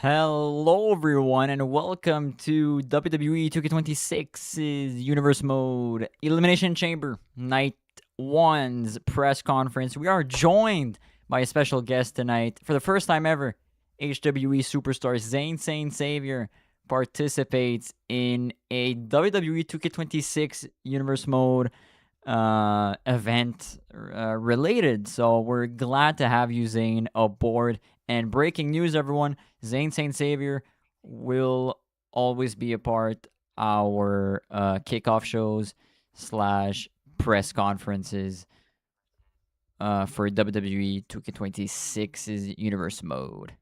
Hello, everyone, and welcome to WWE 2K26's Universe Mode Elimination Chamber Night 1's press conference. We are joined by a special guest tonight. For the first time ever, HWE superstar Zhane Savior participates in a WWE 2K26 Universe Mode event related. So we're glad to have you, Zhane, aboard. And breaking news, everyone, Zhane Saint Savior will always be a part our kickoff shows slash press conferences for WWE 2K26's Universe Mode.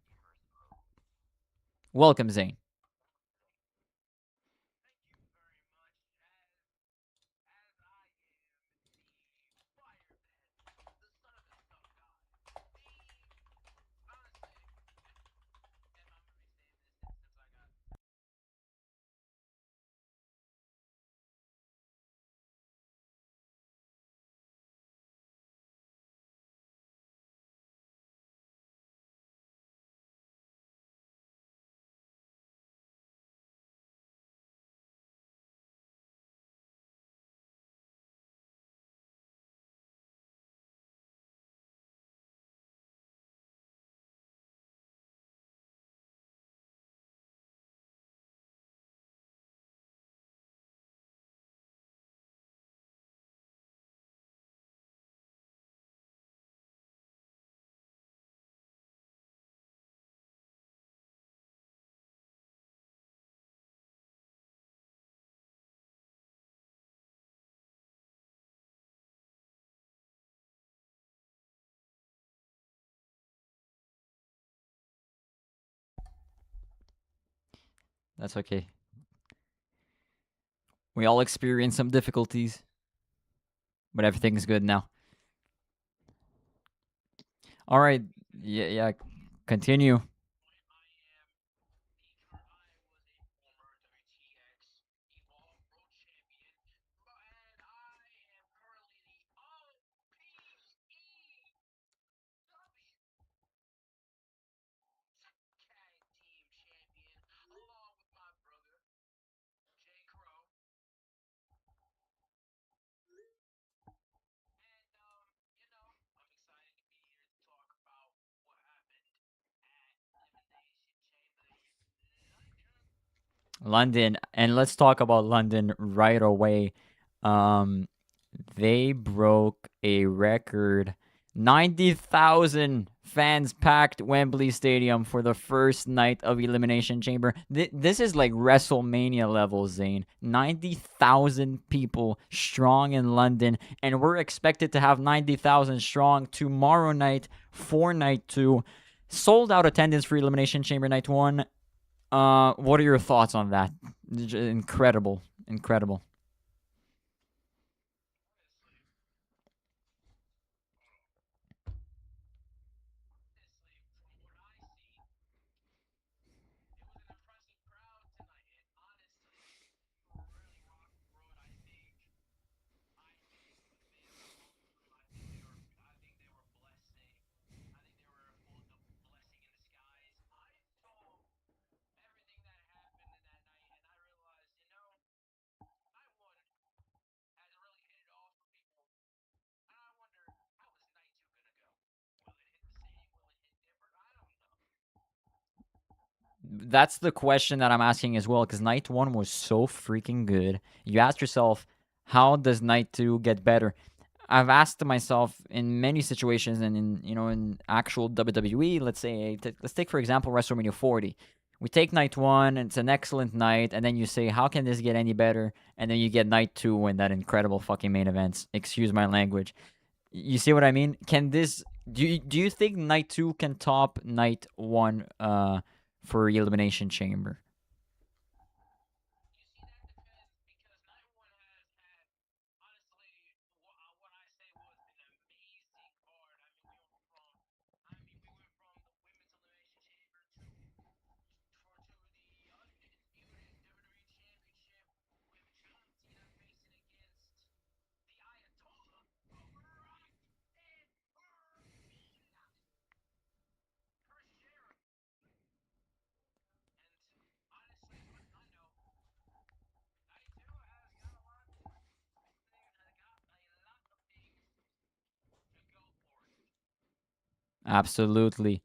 Welcome, Zhane. That's okay. We all experienced some difficulties, but everything's good now. All right. Yeah. Continue. London, and let's talk about London right away. Um, they broke a record. 90,000 fans packed Wembley Stadium for the first night of Elimination Chamber. This is like WrestleMania level, Zane. 90,000 people strong in London, and we're expected to have 90,000 strong tomorrow night for night 2. Sold out attendance for Elimination Chamber night 1. What are your thoughts on that? Incredible, incredible. That's the question that I'm asking as well, because night 1 was so freaking good. You ask yourself, how does night 2 get better? I've asked myself in many situations, and in actual WWE. Let's say, let's take for example WrestleMania 40. We take night 1, and it's an excellent night, and then you say, how can this get any better? And then you get night 2 and that incredible fucking main event. Excuse my language. You see what I mean? Can this do you think night 2 can top night 1 for Elimination Chamber? Absolutely.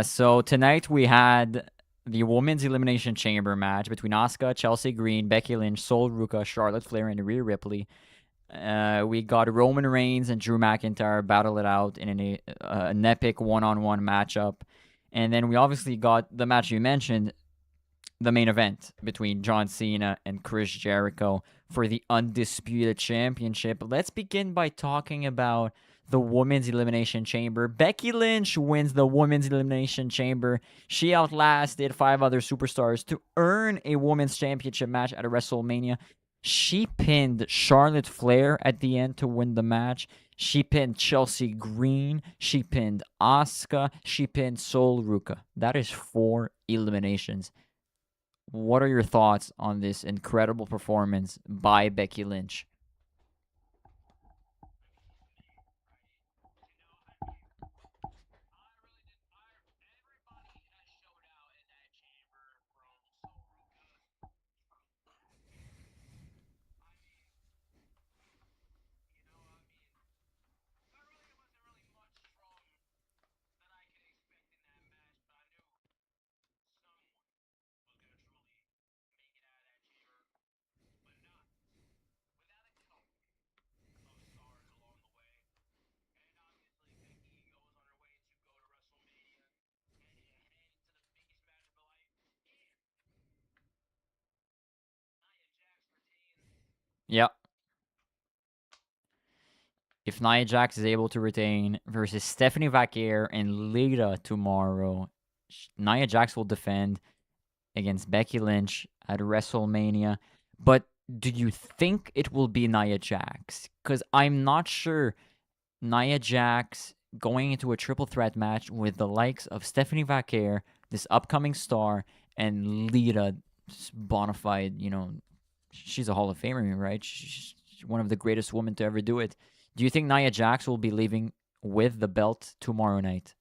So tonight we had the Women's Elimination Chamber match between Asuka, Chelsea Green, Becky Lynch, Sol Ruka, Charlotte Flair, and Rhea Ripley. We got Roman Reigns and Drew McIntyre battle it out in an epic one-on-one matchup. And then we obviously got the match you mentioned, the main event between John Cena and Chris Jericho for the Undisputed Championship. Let's begin by talking about the Women's Elimination Chamber. Becky Lynch wins the Women's Elimination Chamber. She outlasted 5 other superstars to earn a Women's Championship match at a WrestleMania. She pinned Charlotte Flair at the end to win the match. She pinned Chelsea Green. She pinned Asuka. She pinned Sol Ruka. That is 4 eliminations. What are your thoughts on this incredible performance by Becky Lynch? Yep. If Nia Jax is able to retain versus Stephanie Vaquer and Lita tomorrow, Nia Jax will defend against Becky Lynch at WrestleMania. But do you think it will be Nia Jax? Because I'm not sure Nia Jax going into a triple threat match with the likes of Stephanie Vaquer, this upcoming star, and Lita, bona fide, she's a Hall of Famer, right? She's one of the greatest women to ever do it. Do you think Nia Jax will be leaving with the belt tomorrow night?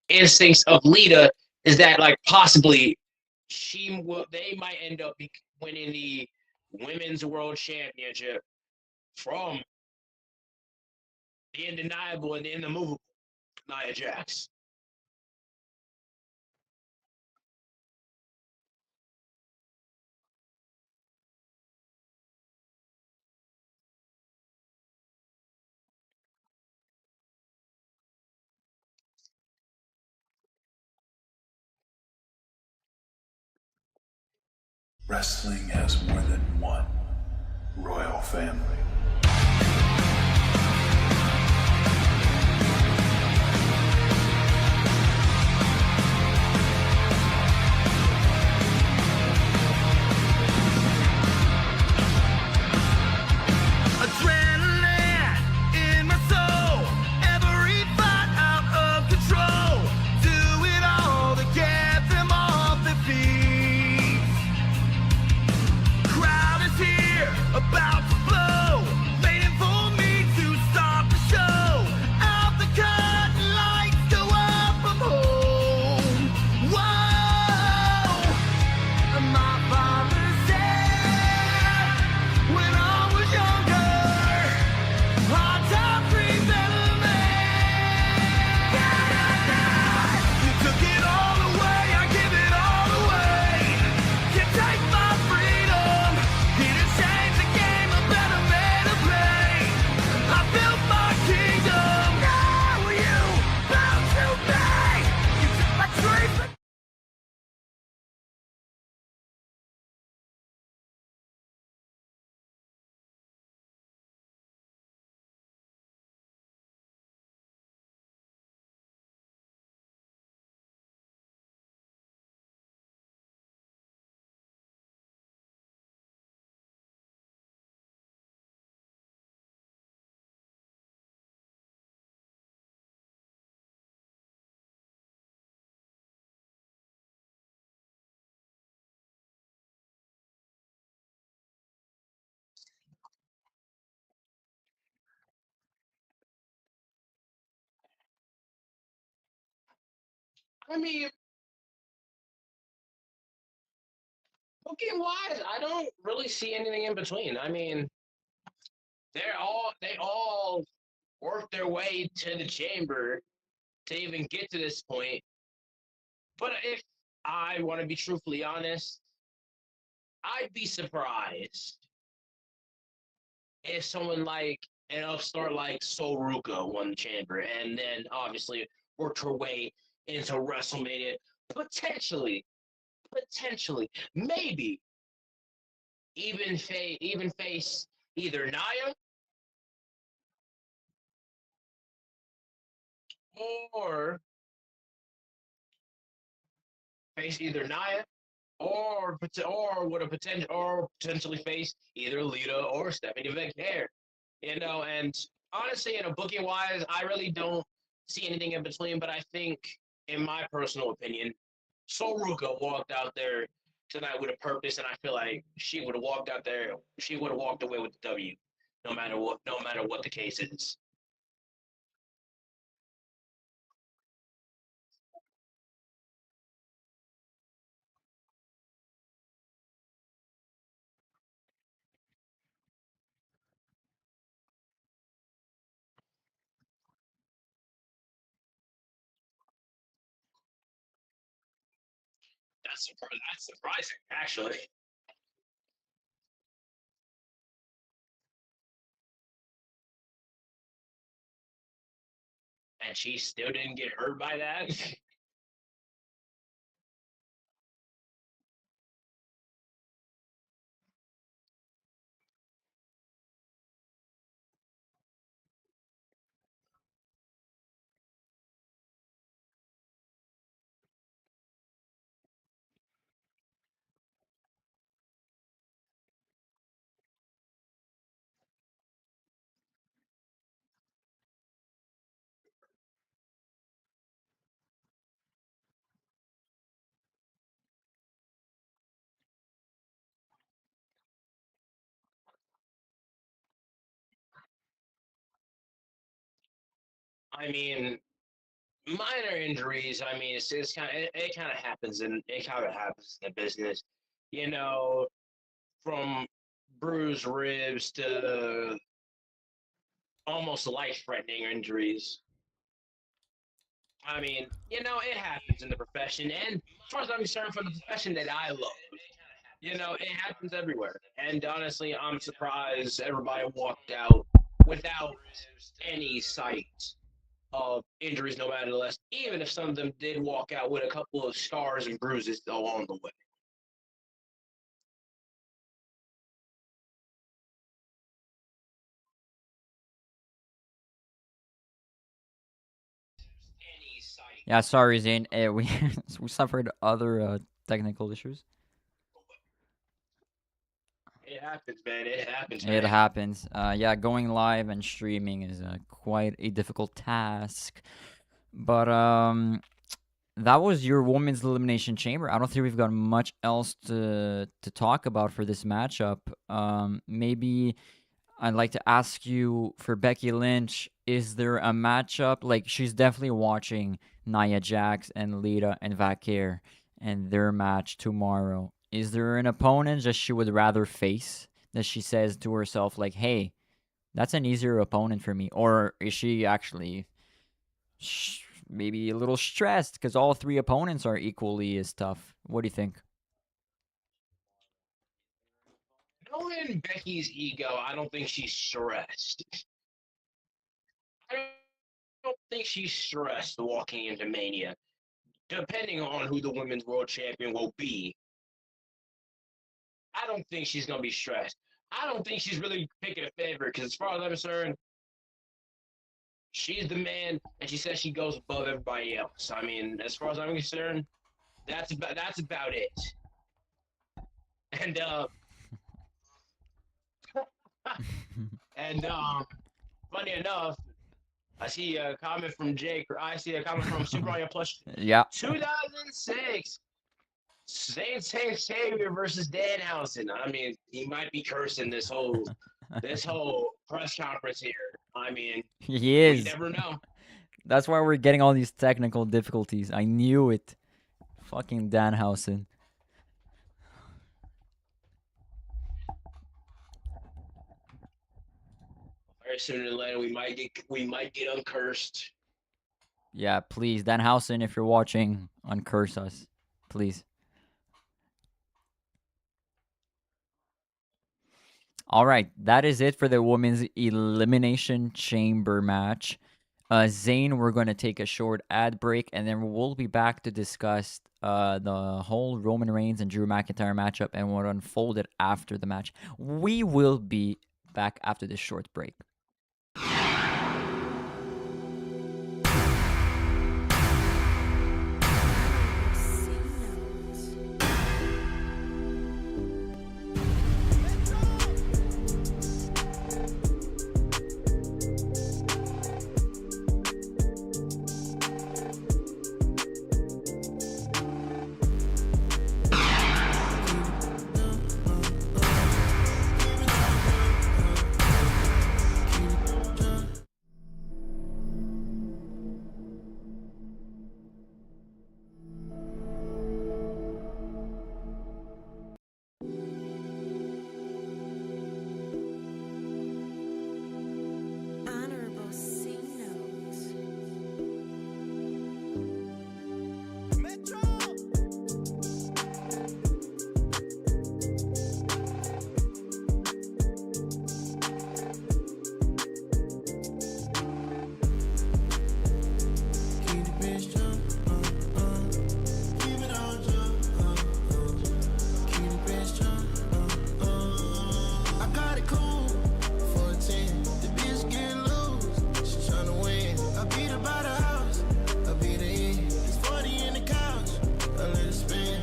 Instincts of Lita is that like possibly they might end up winning the women's world championship from the undeniable and the immovable Nia Jax. Wrestling has more than one royal family. About to blow. I mean, booking wise, I don't really see anything in between. I mean, they all work their way to the chamber to even get to this point. But if I want to be truthfully honest, I'd be surprised if someone like an upstart like Soruka won the chamber and then obviously worked her way into WrestleMania. Potentially, maybe even face either Nia or face either Nia or would a potentially face either Lita or Stephanie McIntyre. And honestly, booking wise, I really don't see anything in between. But I think, in my personal opinion, Soruka walked out there tonight with a purpose, and I feel like she would have walked out there. She would have walked away with the W, no matter what. No matter what the case is. That's surprising, actually. And she still didn't get hurt by that. I mean, minor injuries. I mean, it's kind of it kind of happens and it kind of happens in the business. You know, from bruised ribs to almost life-threatening injuries. I mean, it happens in the profession, and as far as I'm concerned, for the profession that I love, it happens everywhere. And honestly, I'm surprised everybody walked out without any sight of injuries, no matter the less, even if some of them did walk out with a couple of scars and bruises along the way. Yeah, sorry, Zane. We we suffered other technical issues. It happens, man. It happens, It man. happens. Yeah, going live and streaming is quite a difficult task. But that was your women's elimination chamber. I don't think we've got much else to talk about for this matchup. Maybe I'd like to ask you for Becky Lynch, is there a matchup? Like, she's definitely watching Nia Jax and Lita and Vakir and their match tomorrow. Is there an opponent that she would rather face that she says to herself, like, hey, that's an easier opponent for me? Or is she actually maybe a little stressed because all three opponents are equally as tough? What do you think? Knowing Becky's ego, I don't think she's stressed. I don't think she's stressed walking into Mania. Depending on who the women's world champion will be, I don't think she's going to be stressed. I don't think she's really picking a favorite because, as far as I'm concerned, she's the man, and she says she goes above everybody else. I mean, as far as I'm concerned, that's about it. And and funny enough, I see a comment from Jake. I see a comment from Super Mario Plus Yeah. 2006. Zhane Savior versus Danhausen. I mean, he might be cursing this whole press conference here. I mean, He we is. never know. That's why we're getting all these technical difficulties. I knew it. Fucking Danhausen. Very sooner than later, we might get uncursed. Yeah, please, Danhausen, if you're watching, uncurse us, please. All right, that is it for the women's elimination chamber match. Zane, we're going to take a short ad break, and then we'll be back to discuss the whole Roman Reigns and Drew McIntyre matchup and what unfolded after the match. We will be back after this short break. Honorable C note. I got it cool for a 10. The bitch get loose. She tryna win. I beat her by the house. I beat her in. It's 40 in the couch. I let her spin.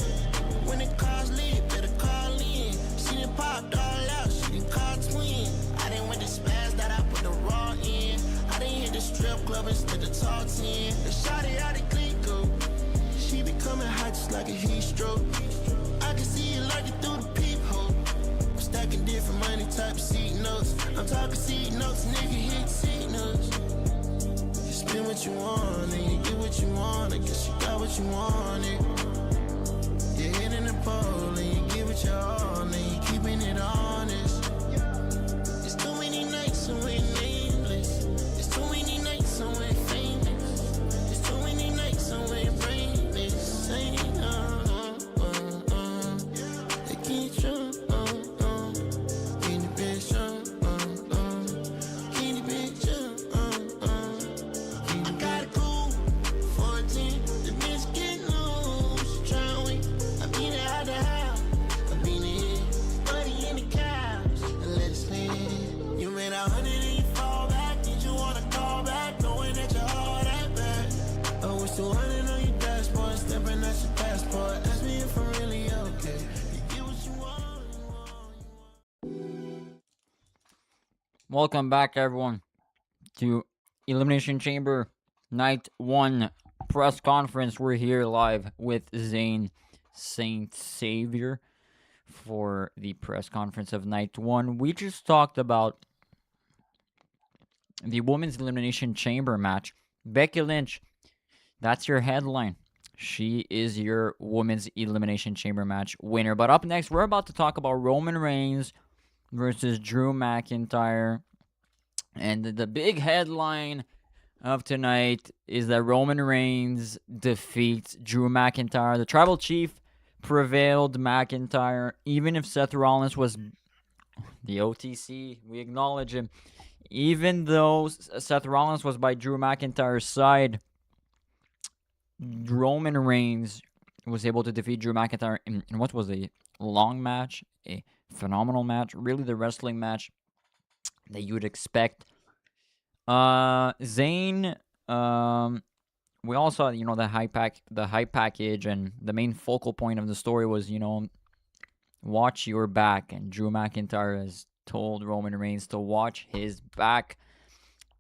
When the car's lit, better call in. She done popped all out. She done called twin. I done went to spaz that I put the raw in. I done hit the strip club instead of talk 10. The shawty out of Clico. She be coming hot just like a heat stroke. I can see you lurking through the peephole. I'm stacking different money type seat notes. I'm talking seat notes, nigga hit seat notes. You spend what you want and you get what you want. I guess you got what you wanted. You're hitting the pole and you give it your all and you keeping it honest. It's too many nights and we're nameless. It's too many nights and we're famous. It's too many nights and we're brainless. Saying, they can't show, in the bitch, in the bitch, I got it cool, 14, the bitch get loose, she tryna win, I beat it out the house, I beat it in, buddy in the couch, and let it spin. You made 100 and you fall back, did you wanna call back, knowing that you're all that bad? Oh, it's 200 on your dashboard, stepping at your passport, ask me if I'm really okay. You get what you want. Welcome back, everyone, to Elimination Chamber Night 1 press conference. We're here live with Zane Saint Savior for the press conference of Night 1. We just talked about the Women's Elimination Chamber match. Becky Lynch, that's your headline. She is your Women's Elimination Chamber match winner. But up next, we're about to talk about Roman Reigns versus Drew McIntyre. And the big headline of tonight is that Roman Reigns defeats Drew McIntyre. The Tribal Chief prevailed McIntyre. Even if Seth Rollins was the OTC, we acknowledge him. Even though Seth Rollins was by Drew McIntyre's side, Roman Reigns was able to defeat Drew McIntyre in what was a long match, a phenomenal match, really the wrestling match that you would expect. Zane, we all saw, the hype package, and the main focal point of the story was, watch your back, and Drew McIntyre has told Roman Reigns to watch his back.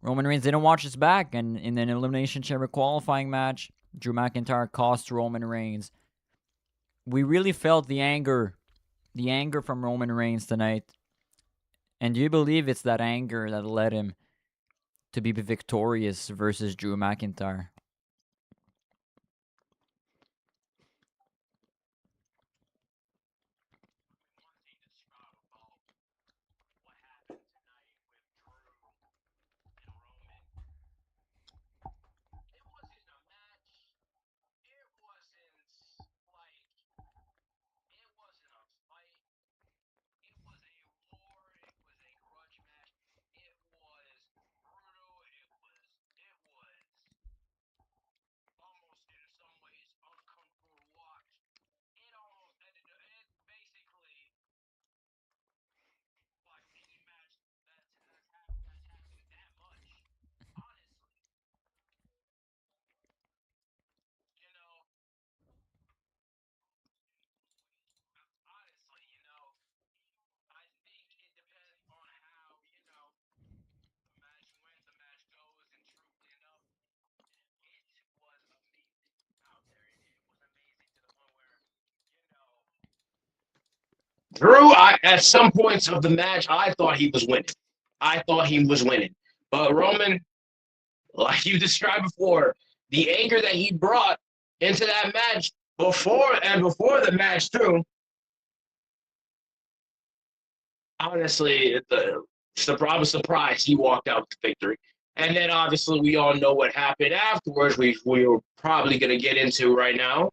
Roman Reigns didn't watch his back, and in an Elimination Chamber qualifying match, Drew McIntyre cost Roman Reigns. We really felt the anger from Roman Reigns tonight. And do you believe it's that anger that led him to be victorious versus Drew McIntyre. Drew, at some points of the match, I thought he was winning. But Roman, like you described before, the anger that he brought into that match before the match too. Honestly, the surprise, he walked out with victory. And then obviously we all know what happened afterwards. We were probably gonna get into right now.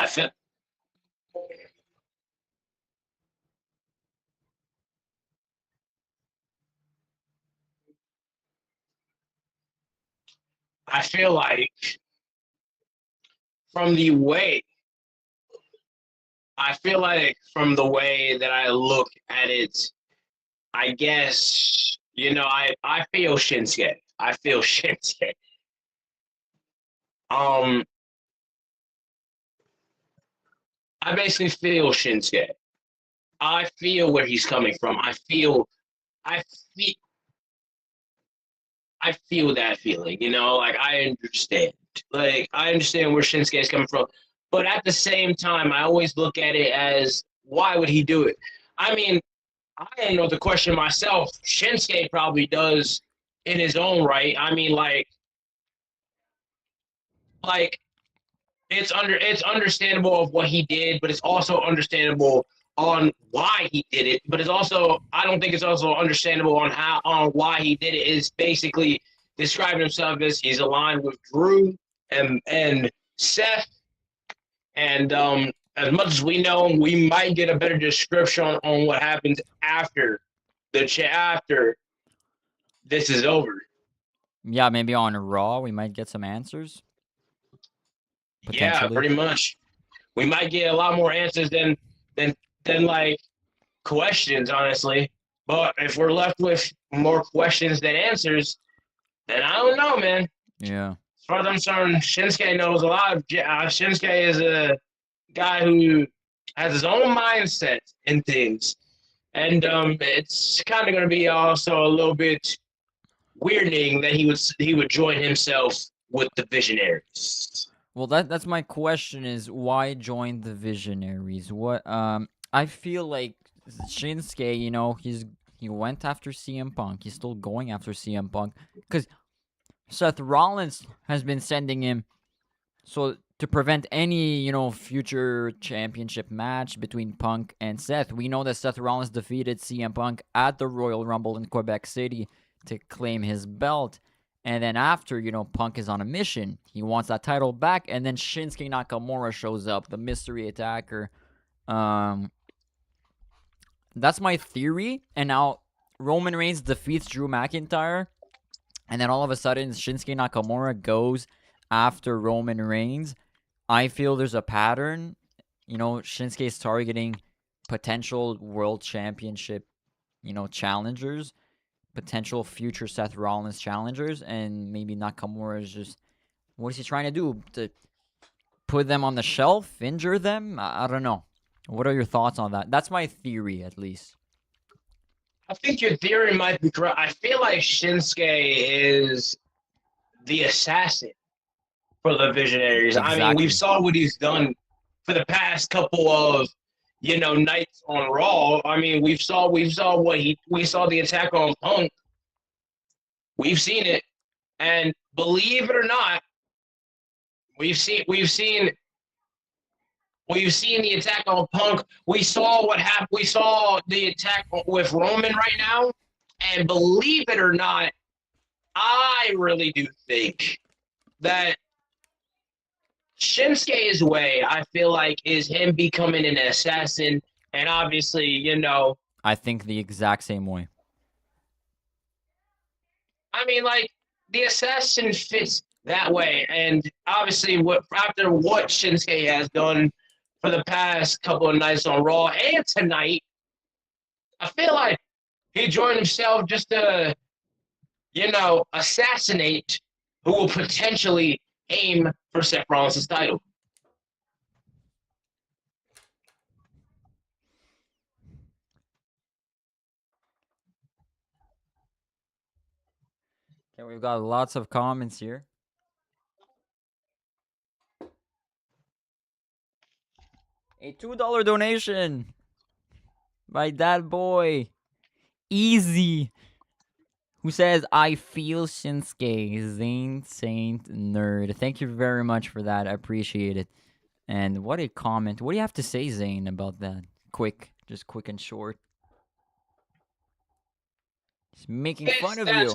I feel I feel like from the way from the way that I look at it, I guess, I feel Shinsuke. I feel Shinsuke. Um, I basically feel Shinsuke. I feel where he's coming from. I feel, I feel that feeling. Like I understand. Like I understand where Shinsuke is coming from, but at the same time, I always look at it as why would he do it? I mean, I don't know the question myself. Shinsuke probably does in his own right. I mean, like it's understandable of what he did, but it's also understandable on why he did it. But it's also I don't think it's also understandable on why he did it is basically describing himself as he's aligned with Drew and Seth. And as much as we know, we might get a better description on what happens after after this is over. Yeah, maybe on Raw we might get some answers. Yeah, Potentially. pretty much. We might get a lot more answers than like questions, honestly. But if we're left with more questions than answers, then I don't know, man. Yeah. As far as I'm concerned, Shinsuke knows a lot. Shinsuke is a guy who has his own mindset in things, and it's kind of going to be also a little bit weirding that he would join himself with the Visionaries. Well, that's my question is why join the Visionaries? What I feel like Shinsuke, he went after CM Punk. He's still going after CM Punk cuz Seth Rollins has been sending him So to prevent any, future championship match between Punk and Seth, we know that Seth Rollins defeated CM Punk at the Royal Rumble in Quebec City to claim his belt. And then after, Punk is on a mission. He wants that title back, and then Shinsuke Nakamura shows up, the mystery attacker. That's my theory. And now Roman Reigns defeats Drew McIntyre, and then all of a sudden Shinsuke Nakamura goes after Roman Reigns. I feel there's a pattern. Shinsuke is targeting potential world championship, challengers, potential future Seth Rollins challengers, and maybe Nakamura is just, what is he trying to do? To put them on the shelf, injure them? I don't know. What are your thoughts on that? That's my theory, at least. I think your theory might be correct. I feel like Shinsuke is the assassin for the Visionaries. Exactly. I mean, we saw what he's done for the past couple of, nights on Raw. I mean, we saw the attack on Punk. We've seen it, and believe it or not, we've seen the attack on Punk. We saw what happened. We saw the attack with Roman right now, and believe it or not, I really do think that Shinsuke's way, I feel like, is him becoming an assassin, and obviously, I think the exact same way. I mean, like, the assassin fits that way, and obviously, after what Shinsuke has done for the past couple of nights on Raw and tonight, I feel like he joined himself just to, assassinate who will potentially aim for Seth Rollins' title. Okay, we've got lots of comments here. A $2 donation by that boy, Easy, who says, I feel Shinsuke, Zane Saint Nerd. Thank you very much for that. I appreciate it. And what a comment. What do you have to say, Zane, about that? Just quick and short. He's making fun of you.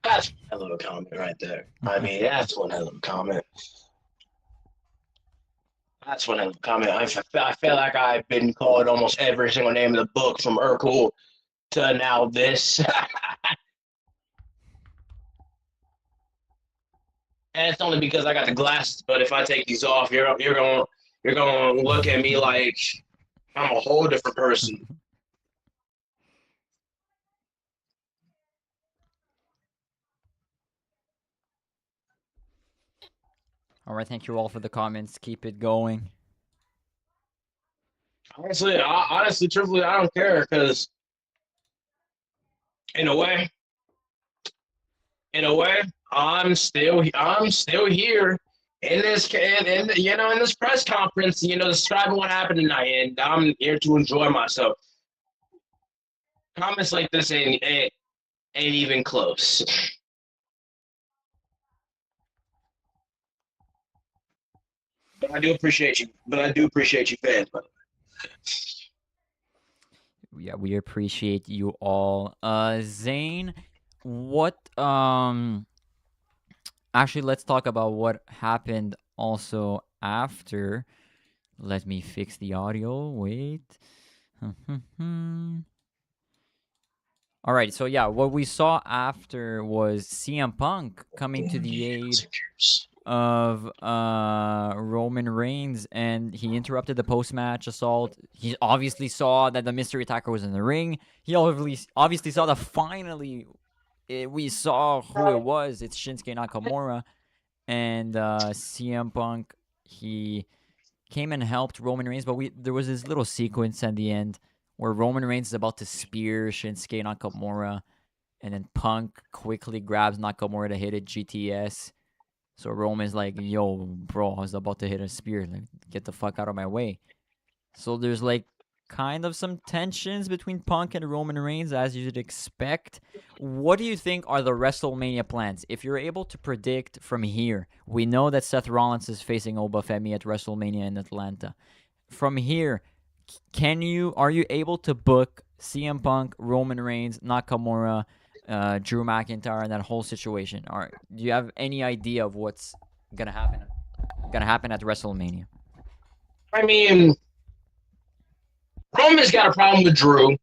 That's a hell of a comment right there. I mean, that's one hell of a comment. That's one hell of a comment. I feel like I've been called almost every single name of the book, from Urkel to now this. And it's only because I got the glasses. But if I take these off, you're gonna look at me like I'm a whole different person. All right, thank you all for the comments. Keep it going. Honestly, truthfully, I don't care, because in a way, I'm still here in this in this press conference, describing what happened tonight, and I'm here to enjoy myself. Comments like this ain't even close. But I do appreciate you. Fans. By the way. Yeah, we appreciate you all. Zane, what actually, let's talk about what happened also after. Let me fix the audio. Wait. All right, so yeah, what we saw after was CM Punk coming to the aid of Roman Reigns, and he interrupted the post-match assault. He obviously saw that the mystery attacker was in the ring. He obviously saw that finally we saw who it was. It's Shinsuke Nakamura. And CM Punk, he came and helped Roman Reigns, but there was this little sequence at the end where Roman Reigns is about to spear Shinsuke Nakamura, and then Punk quickly grabs Nakamura to hit a GTS. So Roman's like, yo, bro, I was about to hit a spear. Like, get the fuck out of my way. So there's like kind of some tensions between Punk and Roman Reigns, as you'd expect. What do you think are the WrestleMania plans? If you're able to predict from here, we know that Seth Rollins is facing Obafemi at WrestleMania in Atlanta. From here, are you able to book CM Punk, Roman Reigns, Nakamura, Drew McIntyre, and that whole situation? Or do you have any idea of what's gonna happen? Gonna happen at WrestleMania? I mean, Roman's got a problem with Drew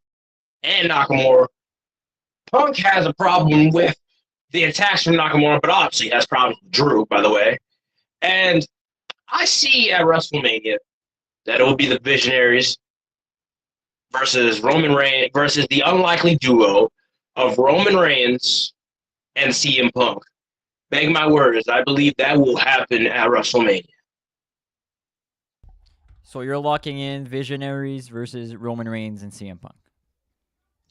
and Nakamura. Punk has a problem with the attacks from Nakamura, but obviously has problems with Drew, by the way. And I see at WrestleMania that it will be the Visionaries versus Roman Reigns versus the unlikely duo of Roman Reigns and CM Punk. Beg my words, I believe that will happen at WrestleMania. So you're locking in Visionaries versus Roman Reigns and CM Punk.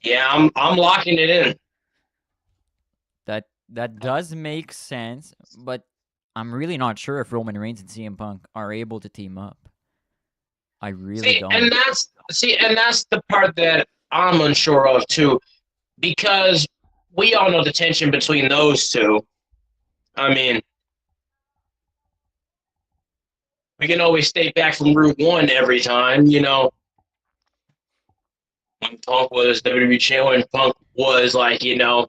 Yeah, I'm locking it in. That does make sense, but I'm really not sure if Roman Reigns and CM Punk are able to team up. I really don't. And that's the part that I'm unsure of too, because we all know the tension between those two. I mean, we can always stay back from Route 1 every time, you know. When Punk was WWE champion, Punk was like, you know,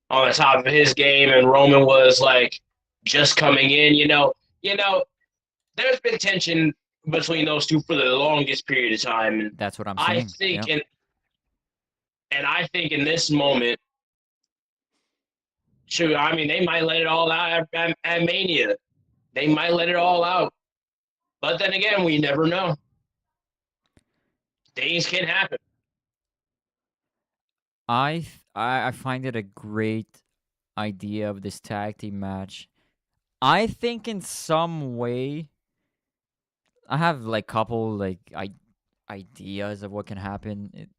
on the top of his game, and Roman was like just coming in, you know. There's been tension between those two for the longest period of time. And that's what I'm saying. I think, I think in this moment, shoot, I mean, they might let it all out at Mania. They might let it all out. But then again, we never know. Things can happen. I find it a great idea of this tag team match. I think in some way, I have like couple like ideas of what can happen.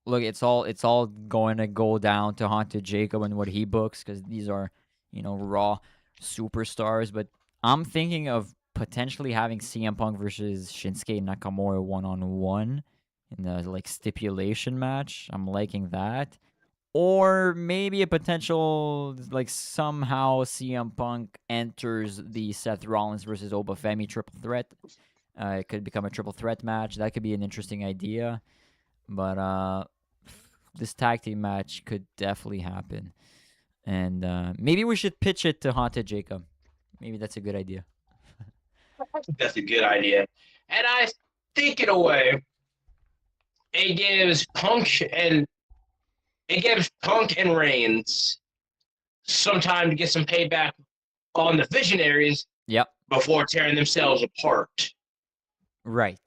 Look, it's all going to go down to Haunted Jacob and what he books, because these are, you know, Raw superstars. But I'm thinking of potentially having CM Punk versus Shinsuke Nakamura 1-on-1 in the like stipulation match. I'm liking that. Or maybe a potential, like, somehow CM Punk enters the Seth Rollins versus Obafemi triple threat. It could become a triple threat match. That could be an interesting idea. But this tag team match could definitely happen. And maybe we should pitch it to Haunted Jacob. Maybe that's a good idea. I think that's a good idea. And I think in a way, it gives Punk and Reigns some time to get some payback on the Visionaries. Yep. Before tearing themselves apart. Right.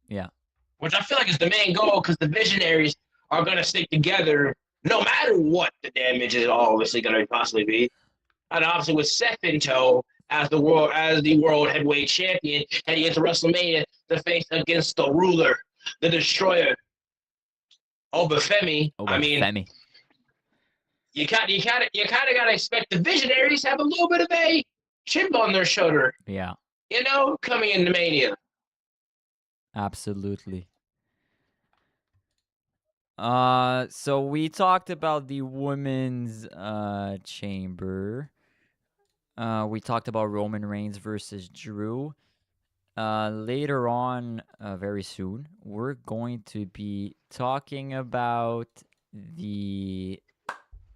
Yeah. Which I feel like is the main goal, because the Visionaries are going to stick together no matter what the damage is obviously going to possibly be. And obviously with Seth in tow as the world heavyweight champion heading into WrestleMania to face against the ruler, the destroyer, Obafemi. I mean, you kind of got to expect the Visionaries to have a little bit of a chip on their shoulder. Yeah. You know, coming into Mania. Absolutely. So we talked about the women's chamber. We talked about Roman Reigns versus Drew. Later on, very soon, we're going to be talking about the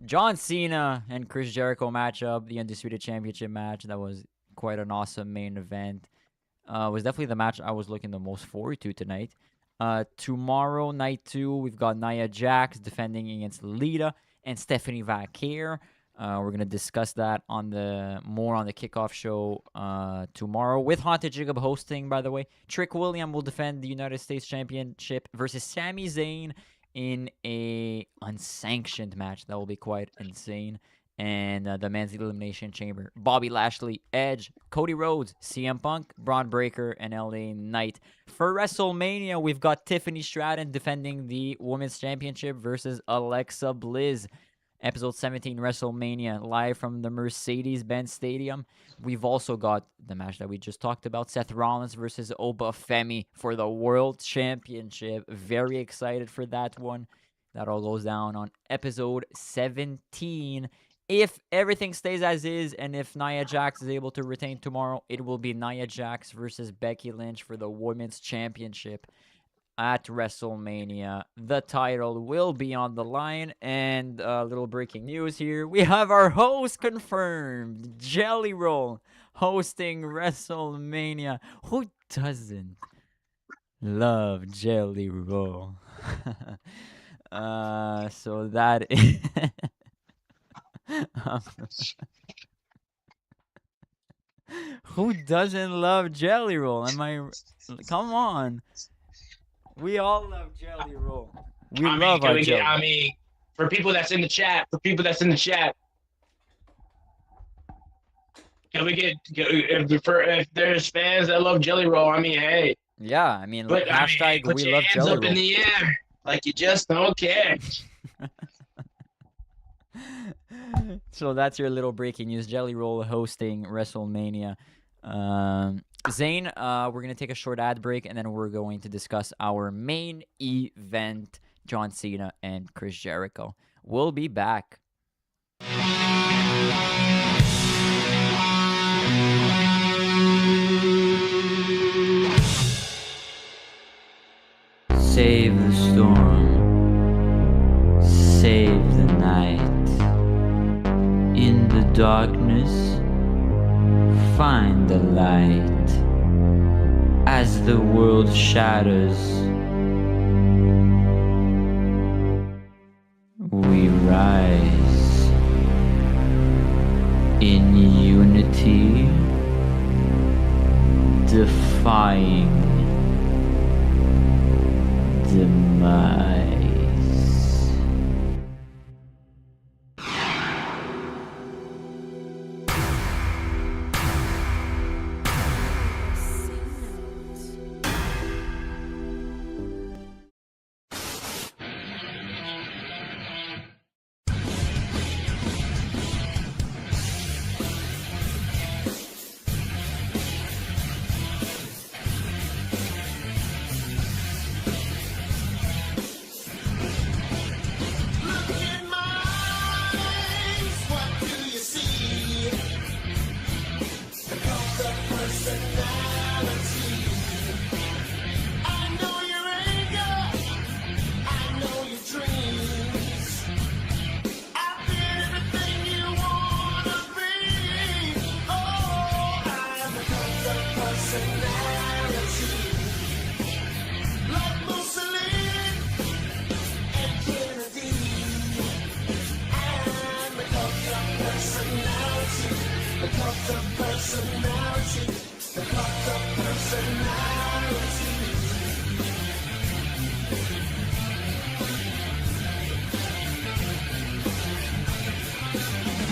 John Cena and Chris Jericho matchup, the Undisputed Championship match. That was quite an awesome main event. Was definitely the match I was looking the most forward to tonight. Tomorrow, night 2, we've got Nia Jax defending against Lita and Stephanie Vaquer. We're gonna discuss that more on the kickoff show tomorrow, with Haunted Jacob hosting. By the way, Trick William will defend the United States Championship versus Sami Zayn in a unsanctioned match. That will be quite insane. And the men's Elimination Chamber: Bobby Lashley, Edge, Cody Rhodes, CM Punk, Braun Breaker, and LA Knight. For WrestleMania, we've got Tiffany Stratton defending the Women's Championship versus Alexa Bliss. Episode 17, WrestleMania, live from the Mercedes-Benz Stadium. We've also got the match that we just talked about, Seth Rollins versus Obafemi for the World Championship. Very excited for that one. That all goes down on episode 17. If everything stays as is, and if Nia Jax is able to retain tomorrow, it will be Nia Jax versus Becky Lynch for the Women's Championship at WrestleMania. The title will be on the line. And a little breaking news here. We have our host confirmed. Jelly Roll hosting WrestleMania. Who doesn't love Jelly Roll? So that is... Who doesn't love Jelly Roll? Come on. We all love Jelly Roll. We love our jelly. For people that's in the chat, can we get if there's fans that love Jelly Roll? I mean, hey. Yeah, hashtag put we your love hands Jelly up Roll. in the air like you just don't care. So that's your little breaking news. Jelly Roll hosting WrestleMania. Zhane, we're going to take a short ad break, and then we're going to discuss our main event, John Cena and Chris Jericho. We'll be back. Save the storm. Save the night. In the darkness, find the light. As the world shatters, we rise. In unity, defying demise. Look in my eyes, what do you see? The cult of personality. I know your anger, I know your dreams. I've been everything you wanna be. Oh, I'm the cult of personality. Like Mussolini and Kennedy. And the cult of personality. The cult of personality. The cult of personality.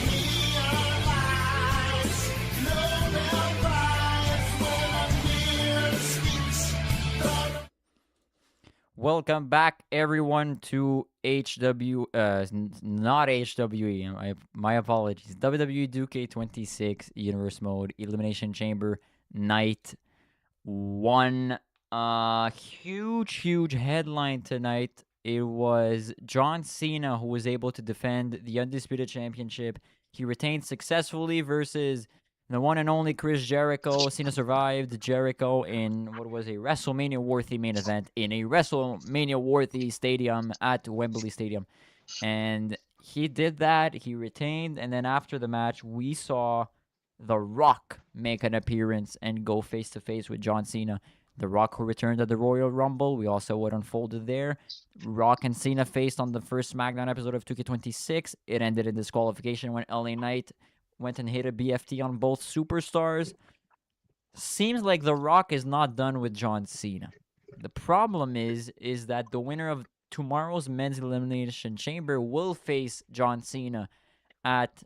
Neon lights, Nobel Prize, when a mirror speaks. Welcome back, everyone, to not HWE. My apologies. WWE 2K26 Universe Mode Elimination Chamber Night 1. Huge headline tonight. It was John Cena who was able to defend the Undisputed Championship. He retained successfully versus the one and only Chris Jericho. Cena survived Jericho in what was a WrestleMania-worthy main event in a WrestleMania-worthy stadium at Wembley Stadium. And he did that. He retained. And then after the match, we saw The Rock make an appearance and go face-to-face with John Cena. The Rock who returned at the Royal Rumble. We all saw what unfolded there. Rock and Cena faced on the first SmackDown episode of 2K26. It ended in disqualification when LA Knight went and hit a BFT on both superstars. Seems like The Rock is not done with John Cena. The problem is that the winner of tomorrow's Men's Elimination Chamber will face John Cena at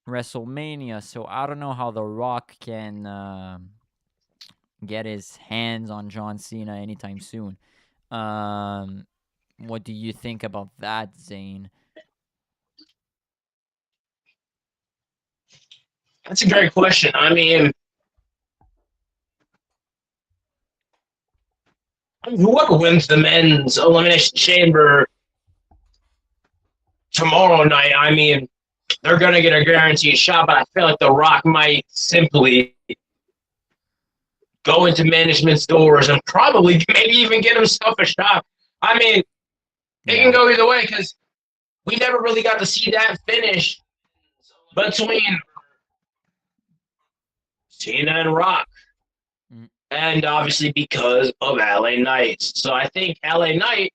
WrestleMania. So I don't know how The Rock can get his hands on John Cena anytime soon. What do you think about that, Zhane? That's a great question. I mean, whoever wins the men's Elimination Chamber tomorrow night, I mean, they're going to get a guaranteed shot, but I feel like The Rock might simply go into management's doors and probably maybe even get himself a shot. I mean, it can go either way because we never really got to see that finish between Cena and Rock. And obviously because of LA Knight. So I think LA Knight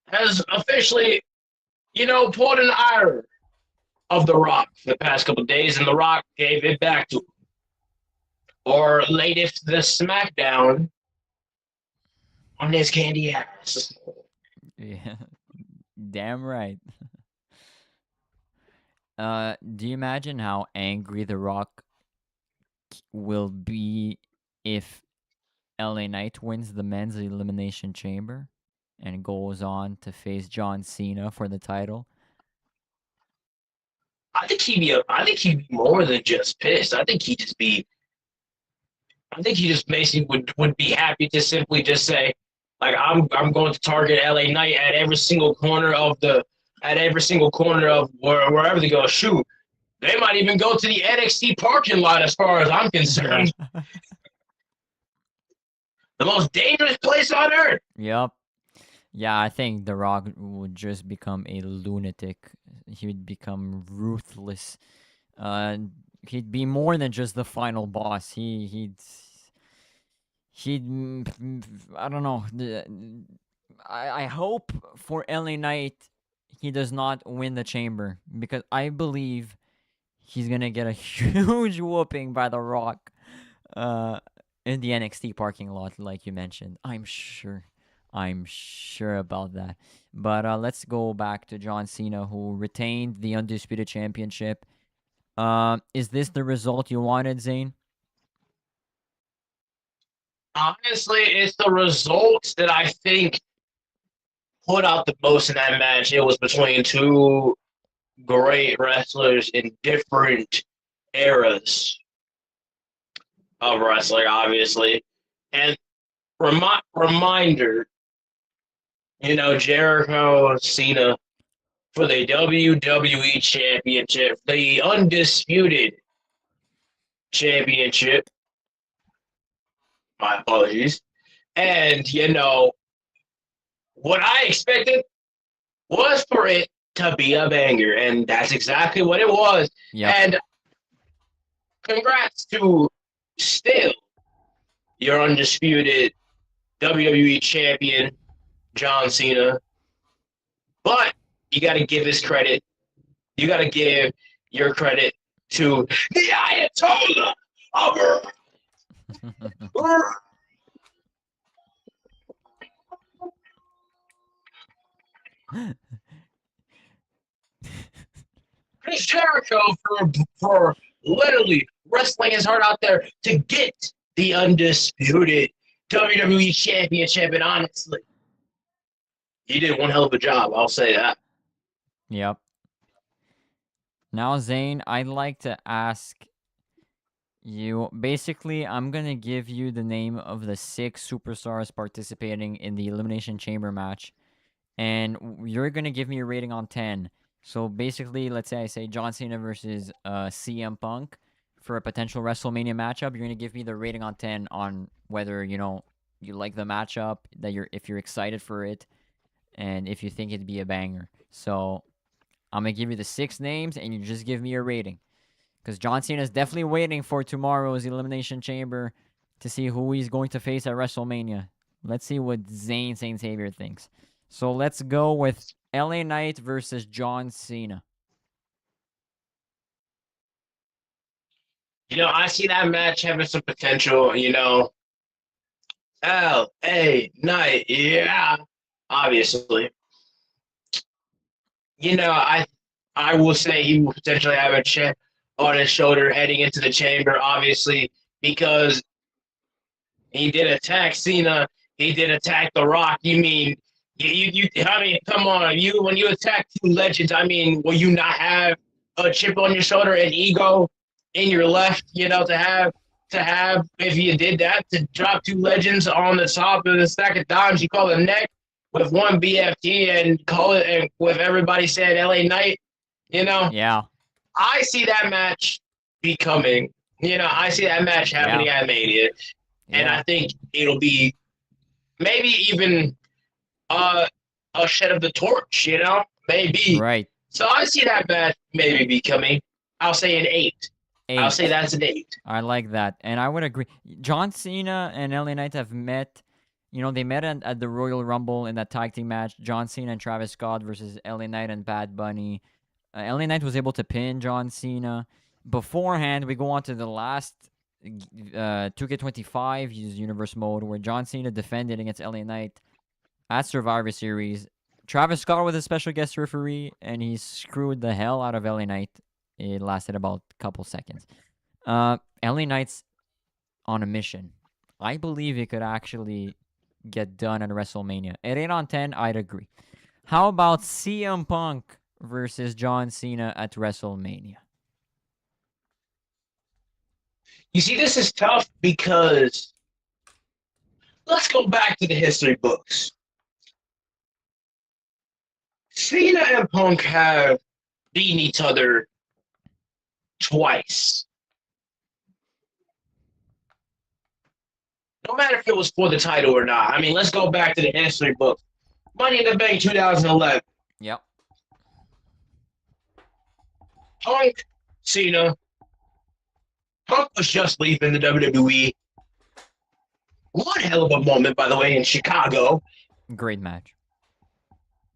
has officially, pulled an ire of The Rock for the past couple of days, and The Rock gave it back to him. Or latest the SmackDown on his candy ass. Yeah, damn right. Do you imagine how angry The Rock will be if LA Knight wins the men's Elimination Chamber and goes on to face John Cena for the title? I think he'd be more than just pissed. I think he just basically would be happy to simply just say, like, I'm going to target LA Knight at every single corner of wherever they go. Shoot, they might even go to the NXT parking lot as far as I'm concerned. The most dangerous place on earth. Yep. Yeah, I think The Rock would just become a lunatic. He would become ruthless. He'd be more than just the final boss. He'd I don't know. I hope for LA Knight he does not win the chamber, because I believe he's gonna get a huge whooping by The Rock in the NXT parking lot, like you mentioned. I'm sure about that. But let's go back to John Cena, who retained the Undisputed Championship. Is this the result you wanted, Zhane? Honestly, it's the results that I think put out the most in that match. It was between two great wrestlers in different eras of wrestling, obviously. And reminder, Jericho, Cena for the WWE Championship, the Undisputed Championship. My apologies. And, what I expected was for it to be a banger, and that's exactly what it was. Yep. And congrats to still your undisputed WWE champion, John Cena. But you got to give his credit. You got to give your credit to the Ayatollah of Chris Jericho for literally wrestling his heart out there to get the undisputed WWE Championship. And honestly, he did one hell of a job. I'll say that. Yep. Now, Zhane, I'd like to ask you. Basically, I'm going to give you the name of the 6 superstars participating in the Elimination Chamber match, and you're going to give me a rating on 10. So basically, let's say I say John Cena versus CM Punk for a potential WrestleMania matchup. You're going to give me the rating on 10 on whether, you like the matchup, if you're excited for it, and if you think it'd be a banger. So I'm going to give you the 6 names, and you just give me a rating. Because John Cena is definitely waiting for tomorrow's Elimination Chamber to see who he's going to face at WrestleMania. Let's see what Zhane St. Xavier thinks. So let's go with LA Knight versus John Cena. I see that match having some potential, LA Knight, yeah, obviously. I will say he will potentially have a chip on his shoulder heading into the chamber, obviously, because he did attack Cena, he did attack The Rock. You mean, come on, when you attack two legends, will you not have a chip on your shoulder and ego in your left, to have if you did that, to drop two legends on the top of the stack of dimes, you call it a neck with one BFT and call it, and with everybody saying LA Knight, Yeah. I see that match becoming, I see that match happening at Mania, and Yeah. I think it'll be maybe even a shed of the torch, maybe. Right. So I see that match maybe becoming, I'll say an 8. I'll say that's an 8. I like that, and I would agree. John Cena and LA Knight have met. They met at the Royal Rumble in that tag team match. John Cena and Travis Scott versus LA Knight and Bad Bunny. LA Knight was able to pin John Cena. Beforehand, we go on to the last 2K25 Universe mode where John Cena defended against LA Knight at Survivor Series. Travis Scott was a special guest referee, and he screwed the hell out of LA Knight. It lasted about a couple seconds. LA Knight's on a mission. I believe it could actually get done at WrestleMania. At 8 on 10, I'd agree. How about CM Punk versus John Cena at WrestleMania? You see, this is tough because let's go back to the history books. Cena and Punk have beaten each other twice. No matter if it was for the title or not. I mean, let's go back to the history book. Money in the Bank 2011. Yep. Punk, Cena. Punk was just leaving the WWE. One hell of a moment, by the way, in Chicago. Great match.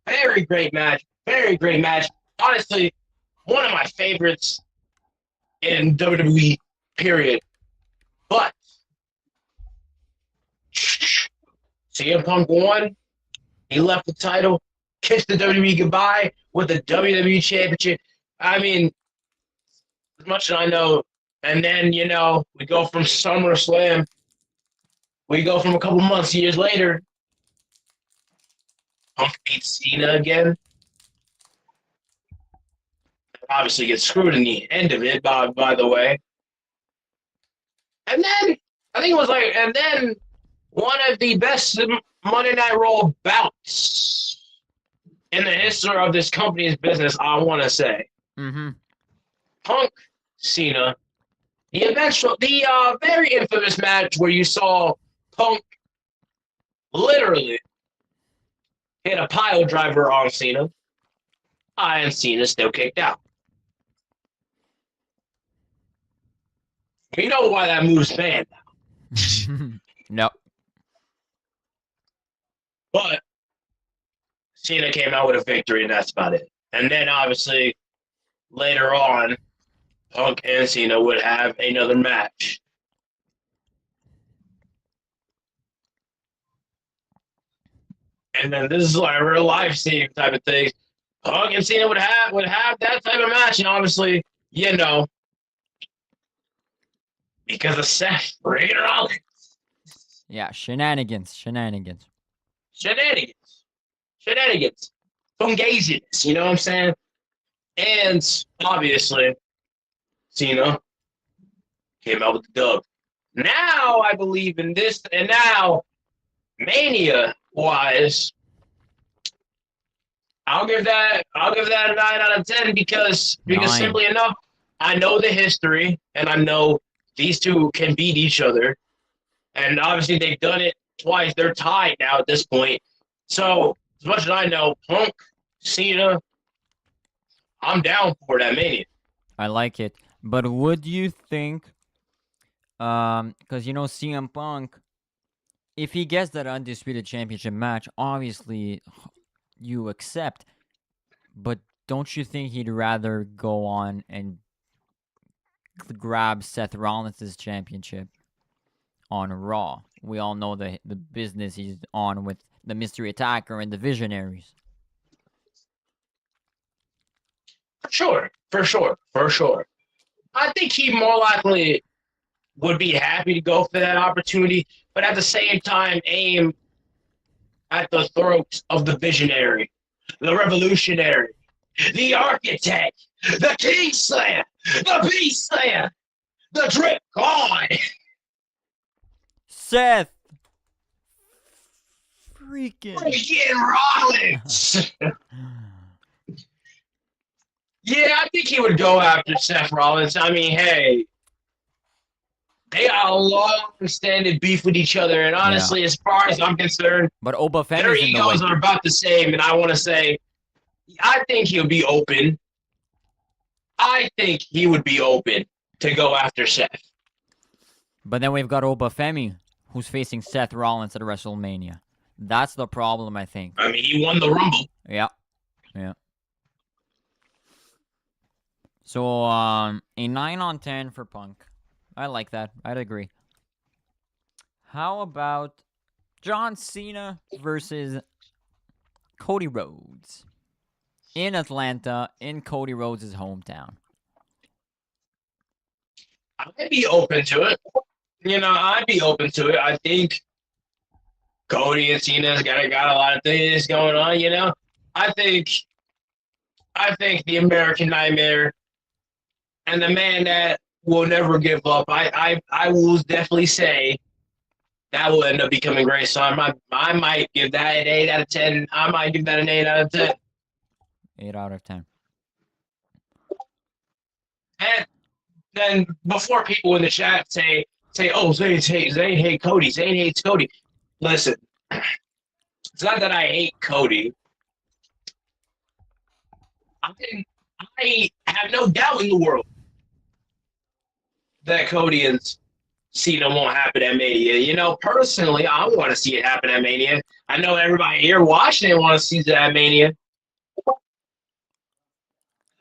Very great match. Very great match. Honestly, one of my favorites in WWE, period. But CM Punk won. He left the title, kissed the WWE goodbye with the WWE Championship. I mean, as much as I know, and then, we go from SummerSlam. We go from a couple months, years later. Punk beats Cena again. Obviously gets screwed in the end of it, by the way. And then, I think it was one of the best Monday Night Raw bouts in the history of this company's business, I want to say. Mm-hmm. Punk, Cena, the very infamous match where you saw Punk literally hit a pile driver on Cena, and Cena still kicked out. You know why that move's banned now. No. But Cena came out with a victory, and that's about it. And then, obviously, later on, Punk and Cena would have another match. And then this is like a real life scene type of thing. Punk and Cena would have that type of match, and obviously, because of Seth Rollins. Yeah, shenanigans. Shenanigans. Fungaziness, you know what I'm saying? And obviously, Cena came out with the dub. Now I believe in this, and now Mania-wise, I'll give that a 9 out of 10 because 9. simply enough, I know the history and I know these two can beat each other. And obviously they've done it twice. They're tied now at this point. So as much as I know, Punk, Cena, I'm down for that Mania. I like it. But would you think, because CM Punk, if he gets that Undisputed Championship match, obviously you accept. But don't you think he'd rather go on and grab Seth Rollins' championship on Raw? We all know the business he's on with the Mystery Attacker and the Visionaries. For sure. I think he more likely would be happy to go for that opportunity, but at the same time aim at the throat of the visionary, the revolutionary, the architect, the King Slayer, the Beast Slayer, The drip gone. Seth freaking Rollins. Yeah, I think he would go after Seth Rollins. I mean, hey, they got a long-standing beef with each other, and honestly, as far as I'm concerned, But Oba their Femi's in the way. egos are about the same. And I want to say, I think he'll be open. I think he would be open to go after Seth. But then we've got Oba Femi, who's facing Seth Rollins at WrestleMania. That's the problem, I think. I mean, he won the Rumble. Yeah. So, a 9 on 10 for Punk. I like that. I'd agree. How about John Cena versus Cody Rhodes in Atlanta, in Cody Rhodes' hometown? I'd be open to it. I'd be open to it. I think Cody and Cena's got a lot of things going on. I think the American Nightmare and the man that will never give up. I will definitely say that will end up becoming great. So I might give that an 8 out of 10. I might give that an 8 out of 10. 8 out of 10. And then before people in the chat say, oh, Zane hate Cody. Zane hates Cody. Listen, it's not that I hate Cody. I have no doubt in the world that Cody and Cena won't happen at Mania. Personally, I want to see it happen at Mania. I know everybody here watching it wants to see that at Mania.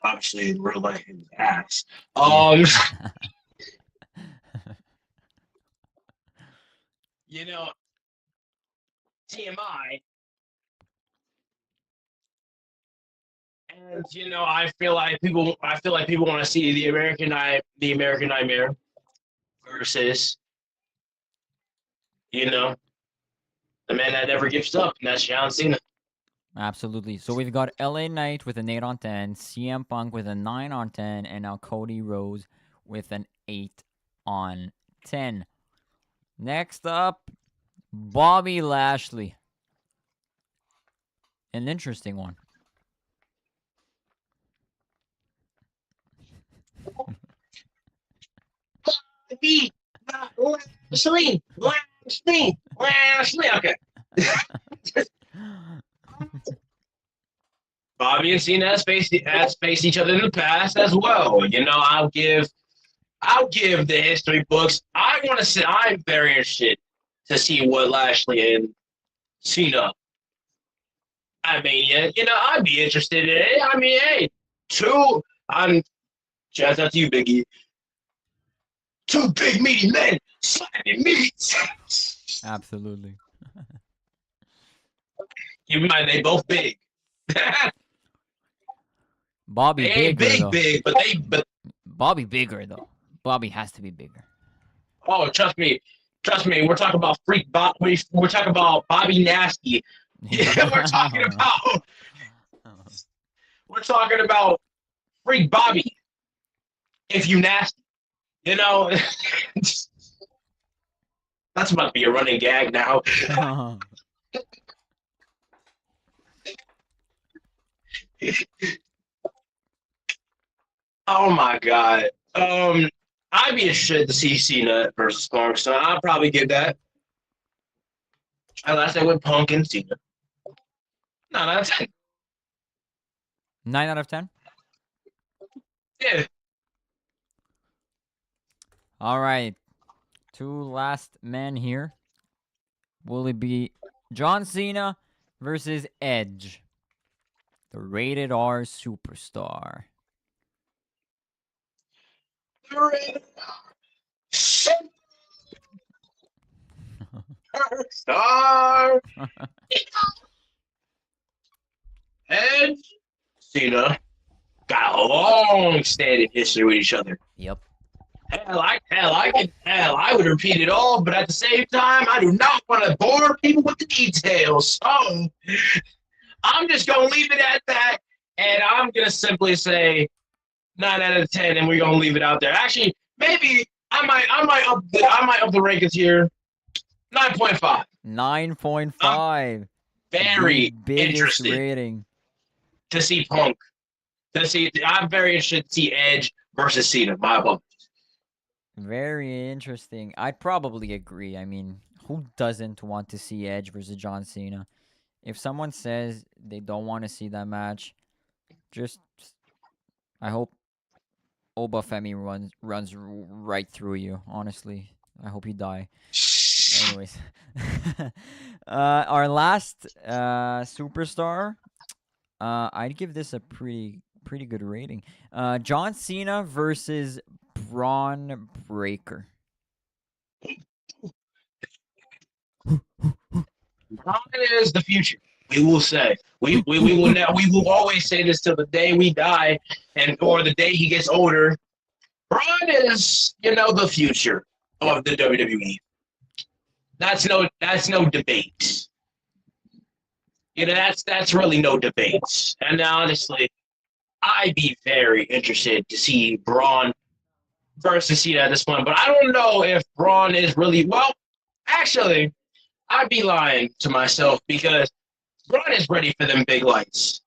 Obviously, in real life, his ass. TMI. And I feel like people want to see the American Nightmare versus the man that never gives up, and that's John Cena. Absolutely. So we've got LA Knight with an 8 on 10, CM Punk with a 9 on 10, and now Cody Rhodes with an 8 on 10. Next up, Bobby Lashley. An interesting one. Lashley. Okay. Bobby and Cena has faced each other in the past as well. I'll give the history books. I'm very interested to see what Lashley and Cena. I mean, I'd be interested in it. I mean, hey, shout out to you, Biggie. 2 big meaty men slapping meats. Absolutely. Keep in mind, they both big. Bobby they ain't bigger, big, though. but Bobby bigger, though. Bobby has to be bigger. Oh, trust me. We're talking about we're talking about Bobby Nasty. Yeah, we're talking about Freak Bobby. If you nasty, that's about to be a running gag now. Oh my God. I'd be interested to see Cena versus Punk, so I'll probably give that. Unless I went Punk and Cena. 9 out of 10. 9 out of 10? Yeah. All right. 2 last men here. Will it be John Cena versus Edge, the rated R superstar? Star. Edge, Cena got a long-standing history with each other. Yep. I would repeat it all, but at the same time, I do not want to bore people with the details. So I'm just gonna leave it at that, and I'm gonna simply say 9 out of 10, and we're gonna leave it out there. Actually, maybe I might up the rankings here. 9.5. 9.5. Very biggest interested rating. to see Punk. I'm very interested to see Edge versus Cena. My apologies. Very interesting. I'd probably agree. I mean, who doesn't want to see Edge versus John Cena? If someone says they don't want to see that match, just I hope Obafemi runs right through you. Honestly, I hope you die. Anyways, our last superstar, I'd give this a pretty good rating. John Cena versus Braun Breaker. Braun is the future. We will say we will always say this till the day we die, or the day he gets older. Braun is the future of the WWE. That's no debate. That's really no debate. And honestly, I'd be very interested to see Braun versus Cena at this point. But I don't know if Braun is really actually, I'd be lying to myself because Braun is ready for them big lights.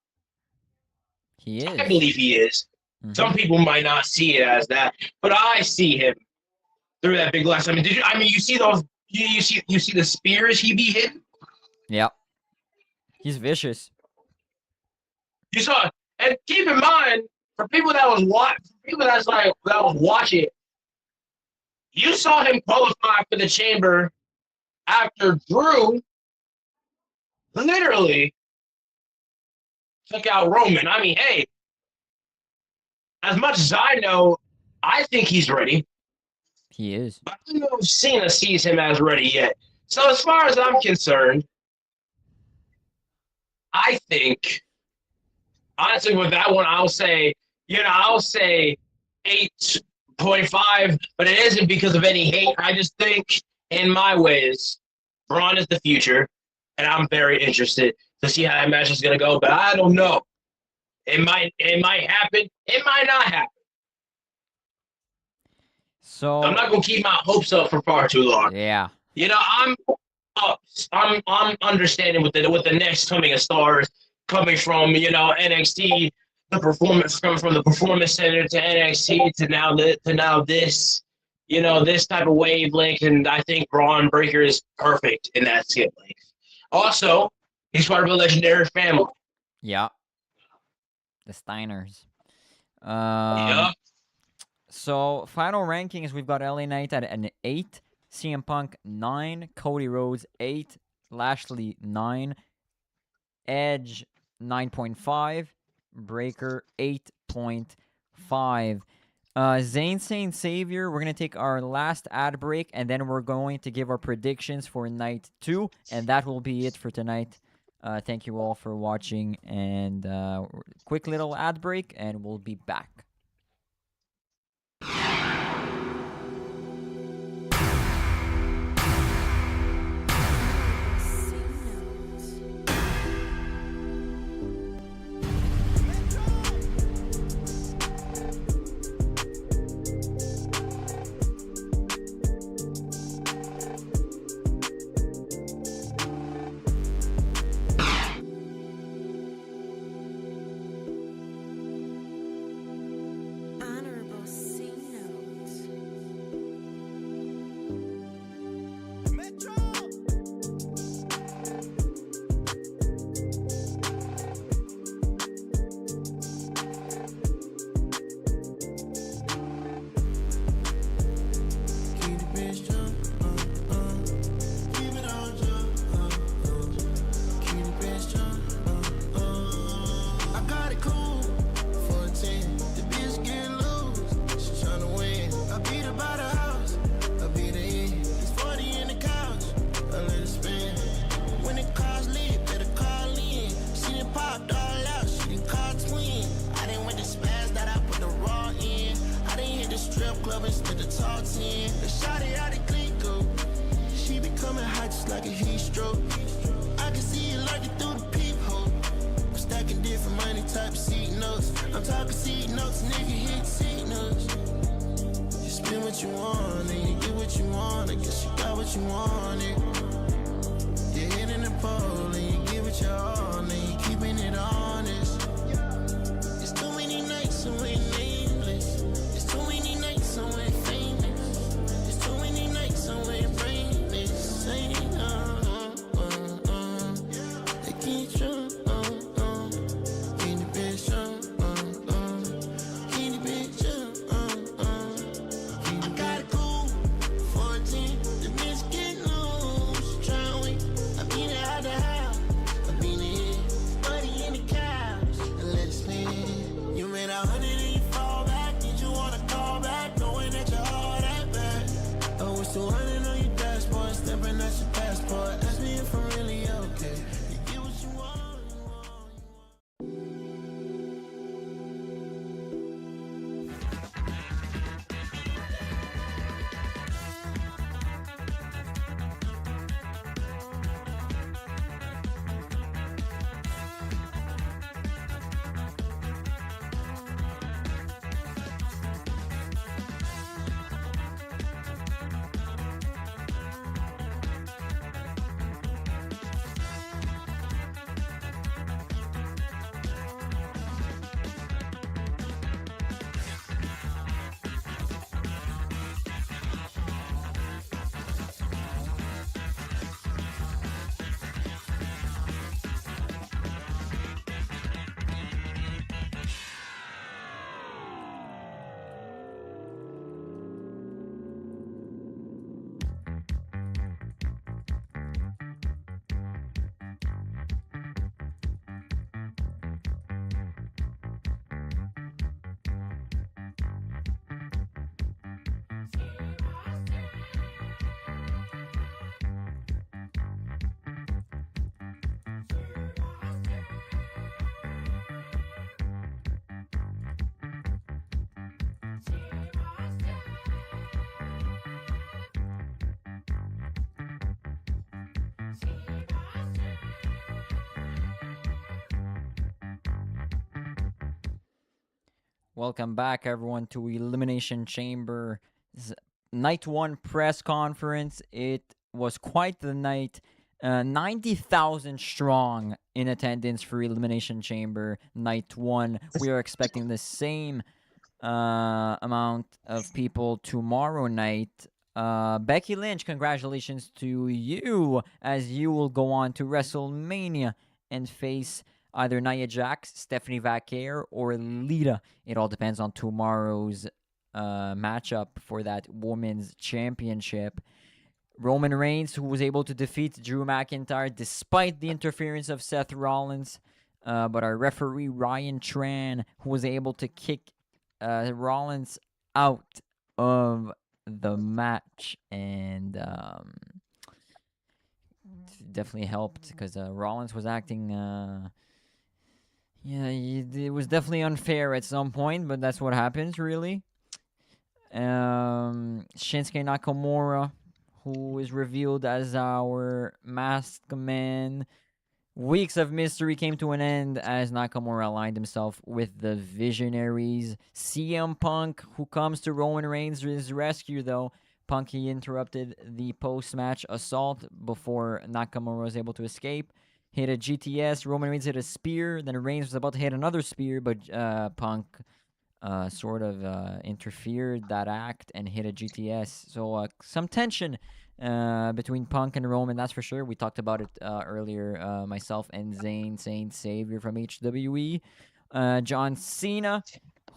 He is. I believe he is. Mm-hmm. Some people might not see it as that, but I see him through that big lights. I mean, you see those? You see the spears he be hitting? Yep. He's vicious. You saw, and keep in mind, for people that was watching, you saw him qualify for the chamber after Drew literally took out Roman. I mean, hey, as much as I know, I think he's ready. He is. But I don't know if Cena sees him as ready yet. So as far as I'm concerned, I think, honestly, with that one, I'll say 8.5, but it isn't because of any hate. I just think, in my ways, Braun is the future, and I'm very interested to see how that match is going to go, but I don't know. It might happen. It might not happen. So I'm not going to keep my hopes up for far too long. Yeah. I'm up. I'm understanding with the next coming of stars coming from NXT, the performance coming from the Performance Center to NXT to now this this type of wavelength, and I think Braun Breaker is perfect in that skip length. Also, he's part of a legendary family. Yeah. The Steiners. Yeah. So, final rankings, we've got LA Knight at an 8, CM Punk 9, Cody Rhodes 8, Lashley 9, Edge 9.5, Breaker 8.5. Zhane Saint Savior, we're going to take our last ad break, and then we're going to give our predictions for night 2, and that will be it for tonight. Thank you all for watching, and quick little ad break, and we'll be back. Honorable C note. Keep the bitch jump, keep it on jump, keep the bitch jump, I got it cool for a 10. The bitch get loose, she tryna win. I beat her by the house, I beat her in. It's 40 in the couch, I let it spin. When the car's lit, better call in. She done popped all out, she done call twin. I done went to spaz that I put the raw in. I done hit the strip club and spent the top 10. The shawty out the Glico, she be coming hot just like a heat stroke. I can see you lurking through the peephole. I'm stacking different money type of seat notes. I'm talking seat notes, nigga hit seat notes. Just spend what you want and you get what you want. I guess you got what you wanted. You're hitting the pole and you give it your all and you keeping it honest. It's too many nights and we're nameless. It's too many nights and we're famous. It's too many nights and we're brainless. Saying, they can't show. Welcome back, everyone, to Elimination Chamber Night 1 press conference. It was quite the night. 90,000 strong in attendance for Elimination Chamber Night 1. We are expecting the same amount of people tomorrow night. Becky Lynch, congratulations to you, as you will go on to WrestleMania and face either Nia Jax, Stephanie Vaquer, or Lita. It all depends on tomorrow's matchup for that women's championship. Roman Reigns, who was able to defeat Drew McIntyre despite the interference of Seth Rollins. But our referee, Ryan Tran, who was able to kick Rollins out of the match. And definitely helped because Rollins was acting... it was definitely unfair at some point, but that's what happens, really. Shinsuke Nakamura, who is revealed as our masked man. Weeks of mystery came to an end as Nakamura aligned himself with the Visionaries. CM Punk, who comes to Roman Reigns' rescue, though. Punk, he interrupted the post-match assault before Nakamura was able to escape. Hit a GTS. Roman Reigns hit a spear. Then Reigns was about to hit another spear, but Punk sort of interfered that act and hit a GTS. So some tension between Punk and Roman, that's for sure. We talked about it earlier, myself and Zhane, Saint Savior from HWE. John Cena,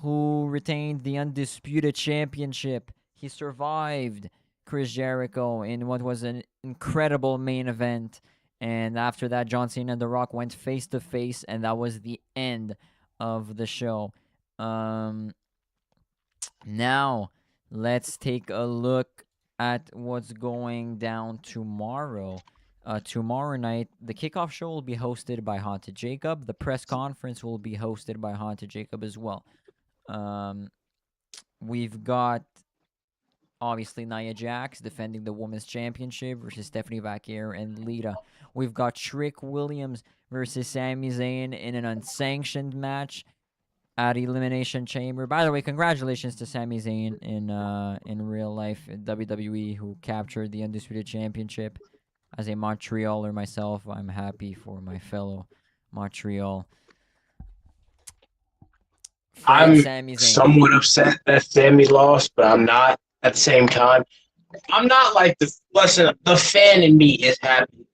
who retained the Undisputed Championship. He survived Chris Jericho in what was an incredible main event. And after that, John Cena and The Rock went face-to-face, and that was the end of the show. Now, let's take a look at what's going down tomorrow. Tomorrow night, the kickoff show will be hosted by Haunted Jacob. The press conference will be hosted by Haunted Jacob as well. We've got... obviously, Nia Jax defending the Women's Championship versus Stephanie Vaquer and Lita. We've got Trick Williams versus Sami Zayn in an unsanctioned match. at Elimination Chamber. By the way, congratulations to Sami Zayn in real life in WWE, who captured the Undisputed Championship. As a Montrealer myself, I'm happy for my fellow Montreal friend I'm Sami Zayn. somewhat upset that Sammy lost, but I'm not at the same time. I'm not like the fan in me is happy.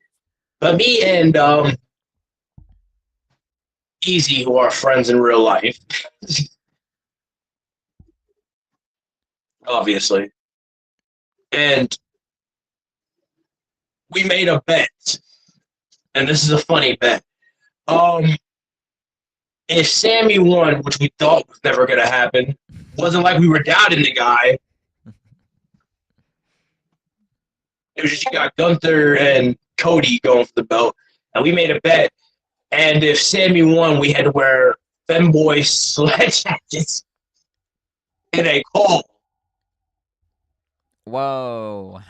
But me and Easy, who are friends in real life, obviously. And we made a bet. And this is a funny bet. If Sammy won, which we thought was never gonna happen, wasn't like we were doubting the guy. It was just you got Gunther and Cody going for the belt, and we made a bet. And if Sammy won, we had to wear femboy sledge jackets in a call. Whoa.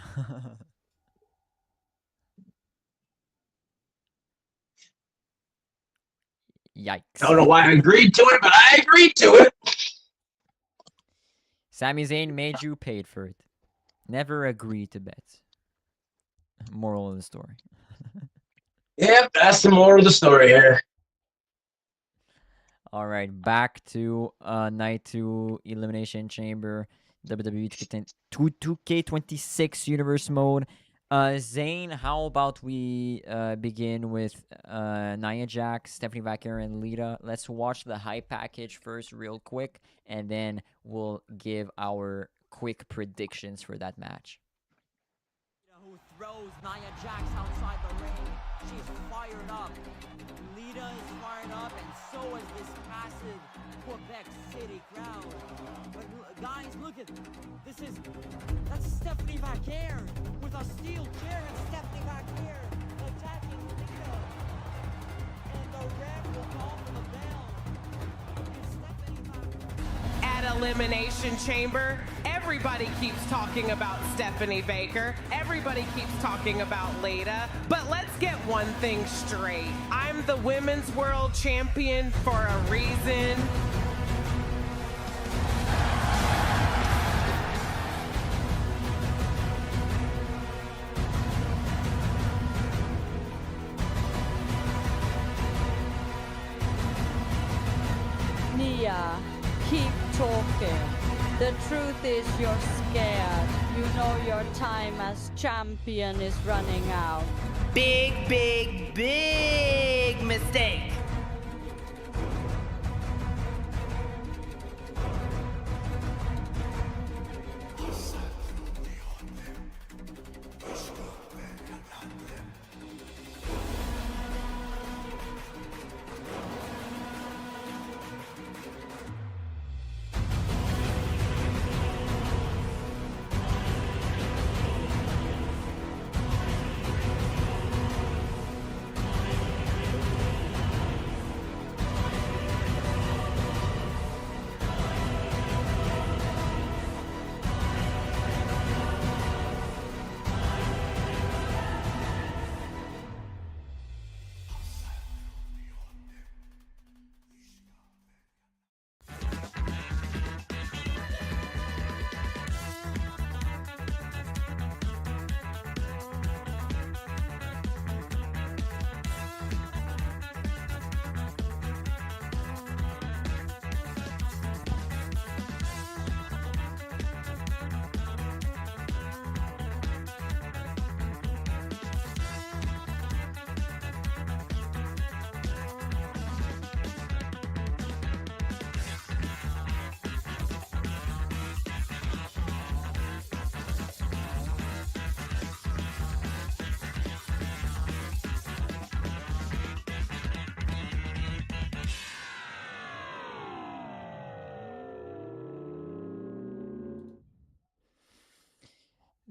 Yikes. I don't know why I agreed to it, but I agreed to it. Sami Zayn made you paid for it. Never agree to bets. Moral of the story. Yep, that's the moral of the story here. All right, back to night 2 Elimination Chamber, WWE 2K26 Universe Mode. Zane, how about we begin with Nia Jax, Stephanie Vaquer, and Lita? Let's watch the hype package first real quick, and then we'll give our quick predictions for that match. Who throws Nia Jax outside the ring. She's fired up. Lita is fired up, and so is this massive Quebec City crowd. But guys, look at that's Stephanie Vaquer with a steel chair, and Stephanie Vaquer attacking Lita. And the ref will call for the bell. And Stephanie Vaquer. At Elimination Chamber, everybody keeps talking about Stephanie Baker. Everybody keeps talking about Lita. But let's get one thing straight. I'm the Women's World Champion for a reason. Nia, keep talking. The truth is you're scared. You know your time as champion is running out. Big, big, big mistake.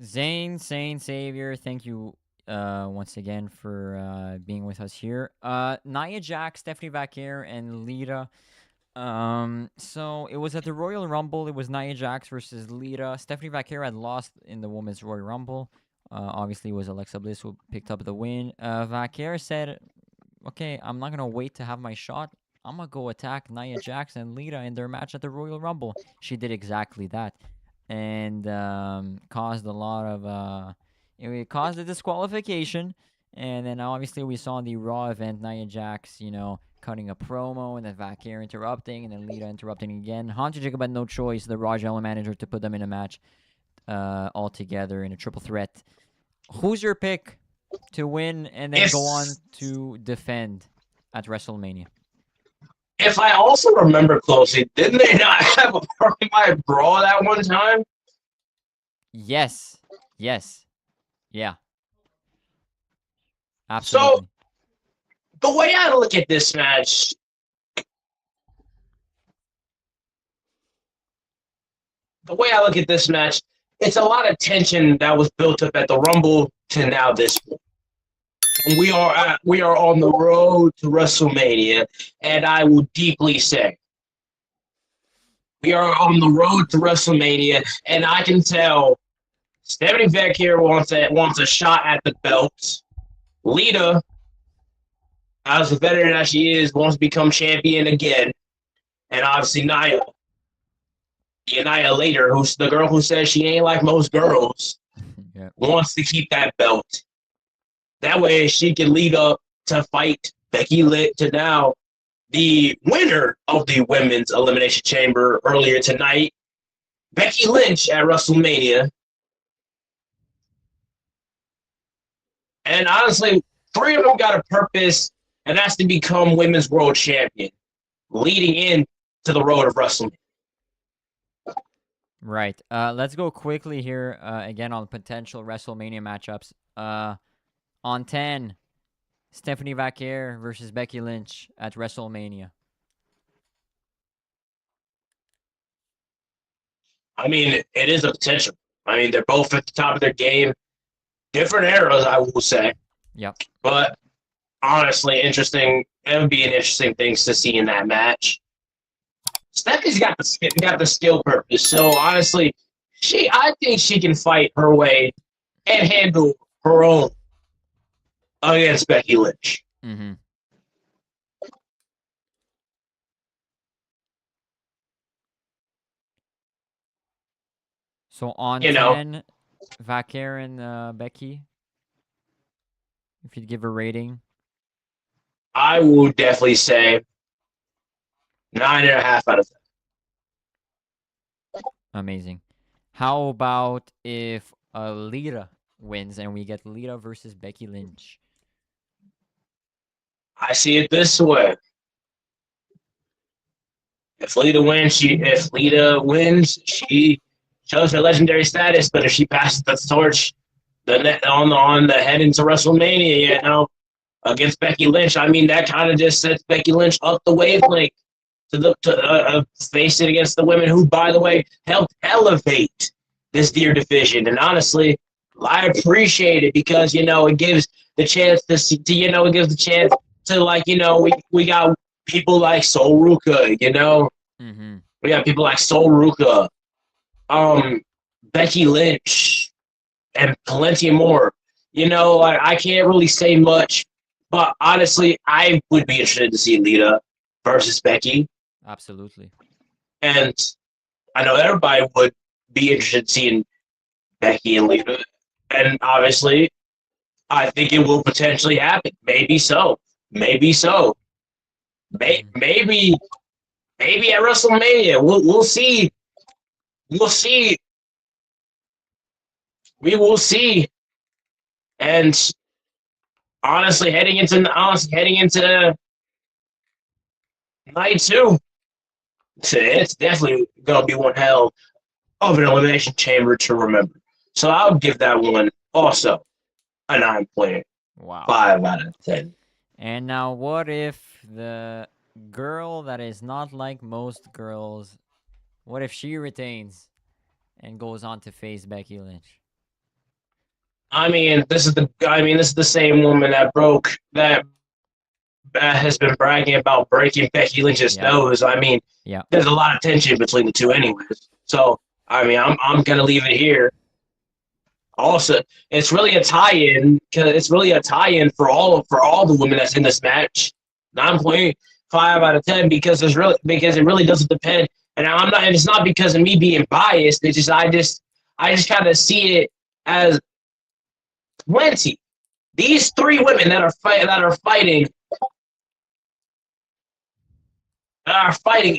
Zane, Sane, Savior, thank you once again for being with us here. Nia Jax, Stephanie Vaquer, and Lita. So it was at the Royal Rumble. It was Nia Jax versus Lita. Stephanie Vaquer had lost in the Women's Royal Rumble. Obviously, it was Alexa Bliss who picked up the win. Vaquer said, okay, I'm not going to wait to have my shot. I'm going to go attack Nia Jax and Lita in their match at the Royal Rumble. She did exactly that and caused a lot of it caused a disqualification. And then obviously we saw the Raw event, Nia Jax, cutting a promo, and then Vaquer interrupting, and then Lita interrupting again. Hunter Jacob had no choice, the Raw general manager, to put them in a match all together in a triple threat. Who's your pick to win and then go on to defend at WrestleMania? If I also remember closely, didn't they not have a parking lot brawl that one time? Yes. Yeah. Absolutely. So, the way I look at this match, it's a lot of tension that was built up at the Rumble to now this one. We are on the road to WrestleMania, and I will deeply say, we are on the road to WrestleMania, and I can tell Stephanie Vaquer wants a shot at the belt. Lita, as a veteran as she is, wants to become champion again, and obviously Nia, the Annihilator, who's the girl who says she ain't like most girls, wants to keep that belt. That way she can lead up to fight Becky Lynch to now the winner of the Women's Elimination Chamber earlier tonight, Becky Lynch at WrestleMania. And honestly, 3 of them got a purpose, and that's to become Women's World Champion, leading in to the road of WrestleMania. Right. Let's go quickly here again on potential WrestleMania matchups. On 10, Stephanie Vaquer versus Becky Lynch at WrestleMania. I mean, it is a potential. I mean, they're both at the top of their game. Different eras, I will say. Yep. But honestly, interesting. It would be an interesting thing to see in that match. Stephanie's got the skill purpose. So honestly, I think she can fight her way and handle her own against Becky Lynch. Mm-hmm. So on 10, Vaquer and Becky, if you'd give a rating. I would definitely say 9.5 out of 10. Amazing. How about if Lita wins and we get Lita versus Becky Lynch? I see it this way. If Lita wins, she shows her legendary status. But if she passes the torch, on the head into WrestleMania, against Becky Lynch, I mean, that kind of just sets Becky Lynch up the wavelength to face it against the women who, by the way, helped elevate this dear division. And honestly, I appreciate it because it gives the chance it gives the chance to we got people like Sol Ruka, Mm-hmm. we got people like Sol Ruka, Becky Lynch, and plenty more. I can't really say much, but honestly, I would be interested to see Lita versus Becky. Absolutely. And I know everybody would be interested in seeing Becky and Lita. And obviously, I think it will potentially happen. Maybe so. Maybe at WrestleMania. We'll see. We will see. And honestly, heading into night 2, it's definitely going to be one hell of an Elimination Chamber to remember. So I would give that one also a 9.5 out of 10. And now what if the girl that is not like most girls, what if she retains and goes on to face Becky Lynch? I mean, this is the same woman that has been bragging about breaking Becky Lynch's nose. I mean, there's a lot of tension between the two anyways. So, I mean, I'm going to leave it here. Also, it's really a tie-in for all the women that's in this match. 9.5 5 out of 10 because it really doesn't depend. And I'm not. And it's not because of me being biased. It's just I just kind of see it as plenty. These 3 women that are fighting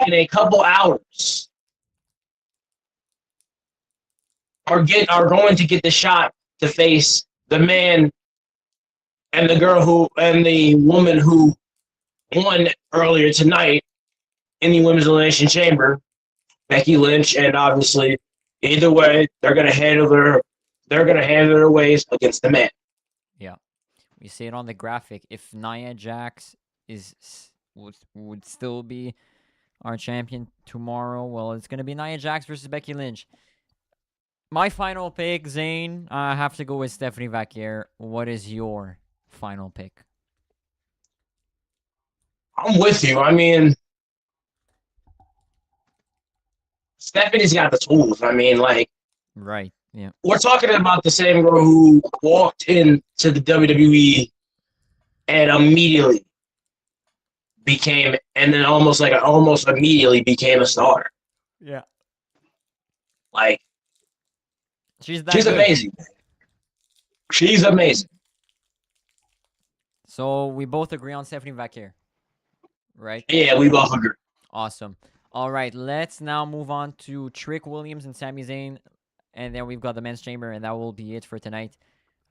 in a couple hours are going to get the shot to face the man and the woman who won earlier tonight in the Women's Elimination Chamber, Becky Lynch, and obviously either way they're gonna handle their ways against the man. Yeah, we see it on the graphic. If Nia Jax would still be our champion tomorrow, well, it's gonna be Nia Jax versus Becky Lynch. My final pick, Zhane, I have to go with Stephanie Vaquer. What is your final pick? I'm with you. I mean, Stephanie's got the tools. I mean, like, Right. Yeah. we're talking about the same girl who walked into the WWE and immediately became, and then almost immediately became a star. Yeah. Like, She's that she's good. amazing. She's amazing. So we both agree on Stephanie Vaquer, right? Yeah, we both agree. Awesome. All right, let's now move on to Trick Williams and Sami Zayn, and then we've got the men's chamber, and that will be it for tonight.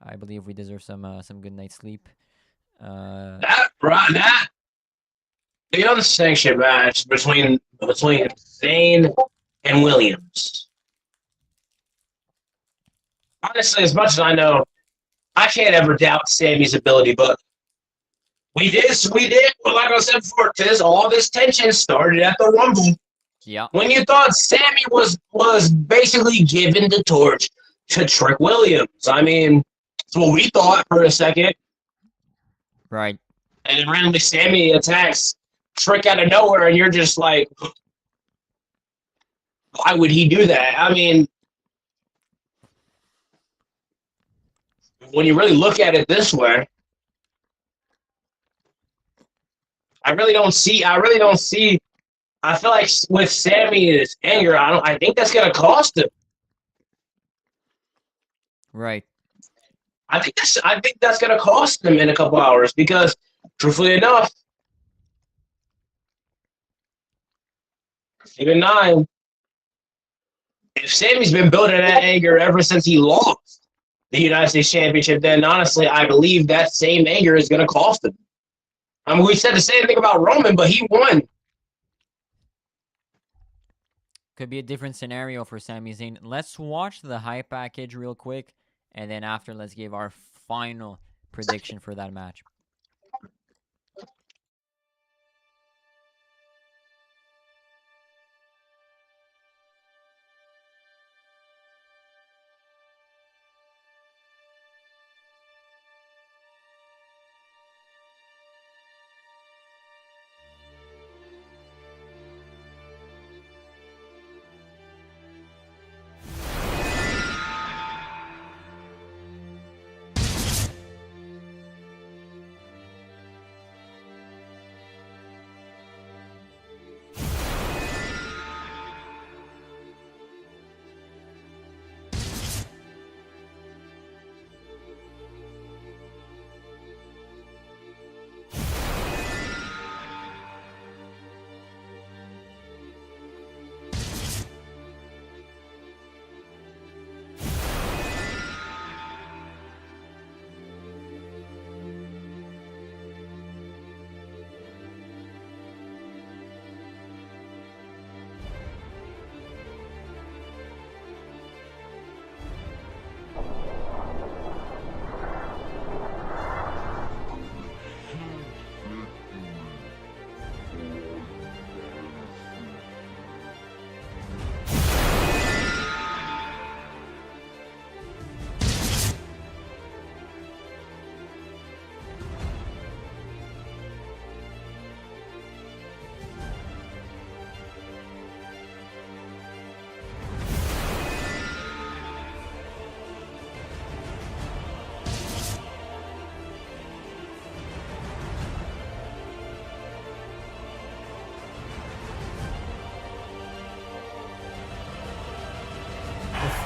I believe we deserve some good night's sleep. The unsanctioned match between Zayn and Williams. Honestly, as much as I know, I can't ever doubt Sammy's ability, but we did. Well, like I said before, all this tension started at the Rumble. Yeah. When you thought Sammy was basically giving the torch to Trick Williams. I mean, that's what we thought for a second. Right. And then randomly Sammy attacks Trick out of nowhere, and you're just like, why would he do that? I mean, when you really look at it this way, I really don't see. I feel like with Sammy's anger, I think that's gonna cost him. Right. I think that's gonna cost him in a couple hours because, truthfully enough, even 9. If Sammy's been building that anger ever since he lost the United States Championship, then honestly, I believe that same anger is gonna cost him. I mean, we said the same thing about Roman, but he won. Could be a different scenario for Sami Zayn. Let's watch the hype package real quick, and then after, let's give our final prediction for that match.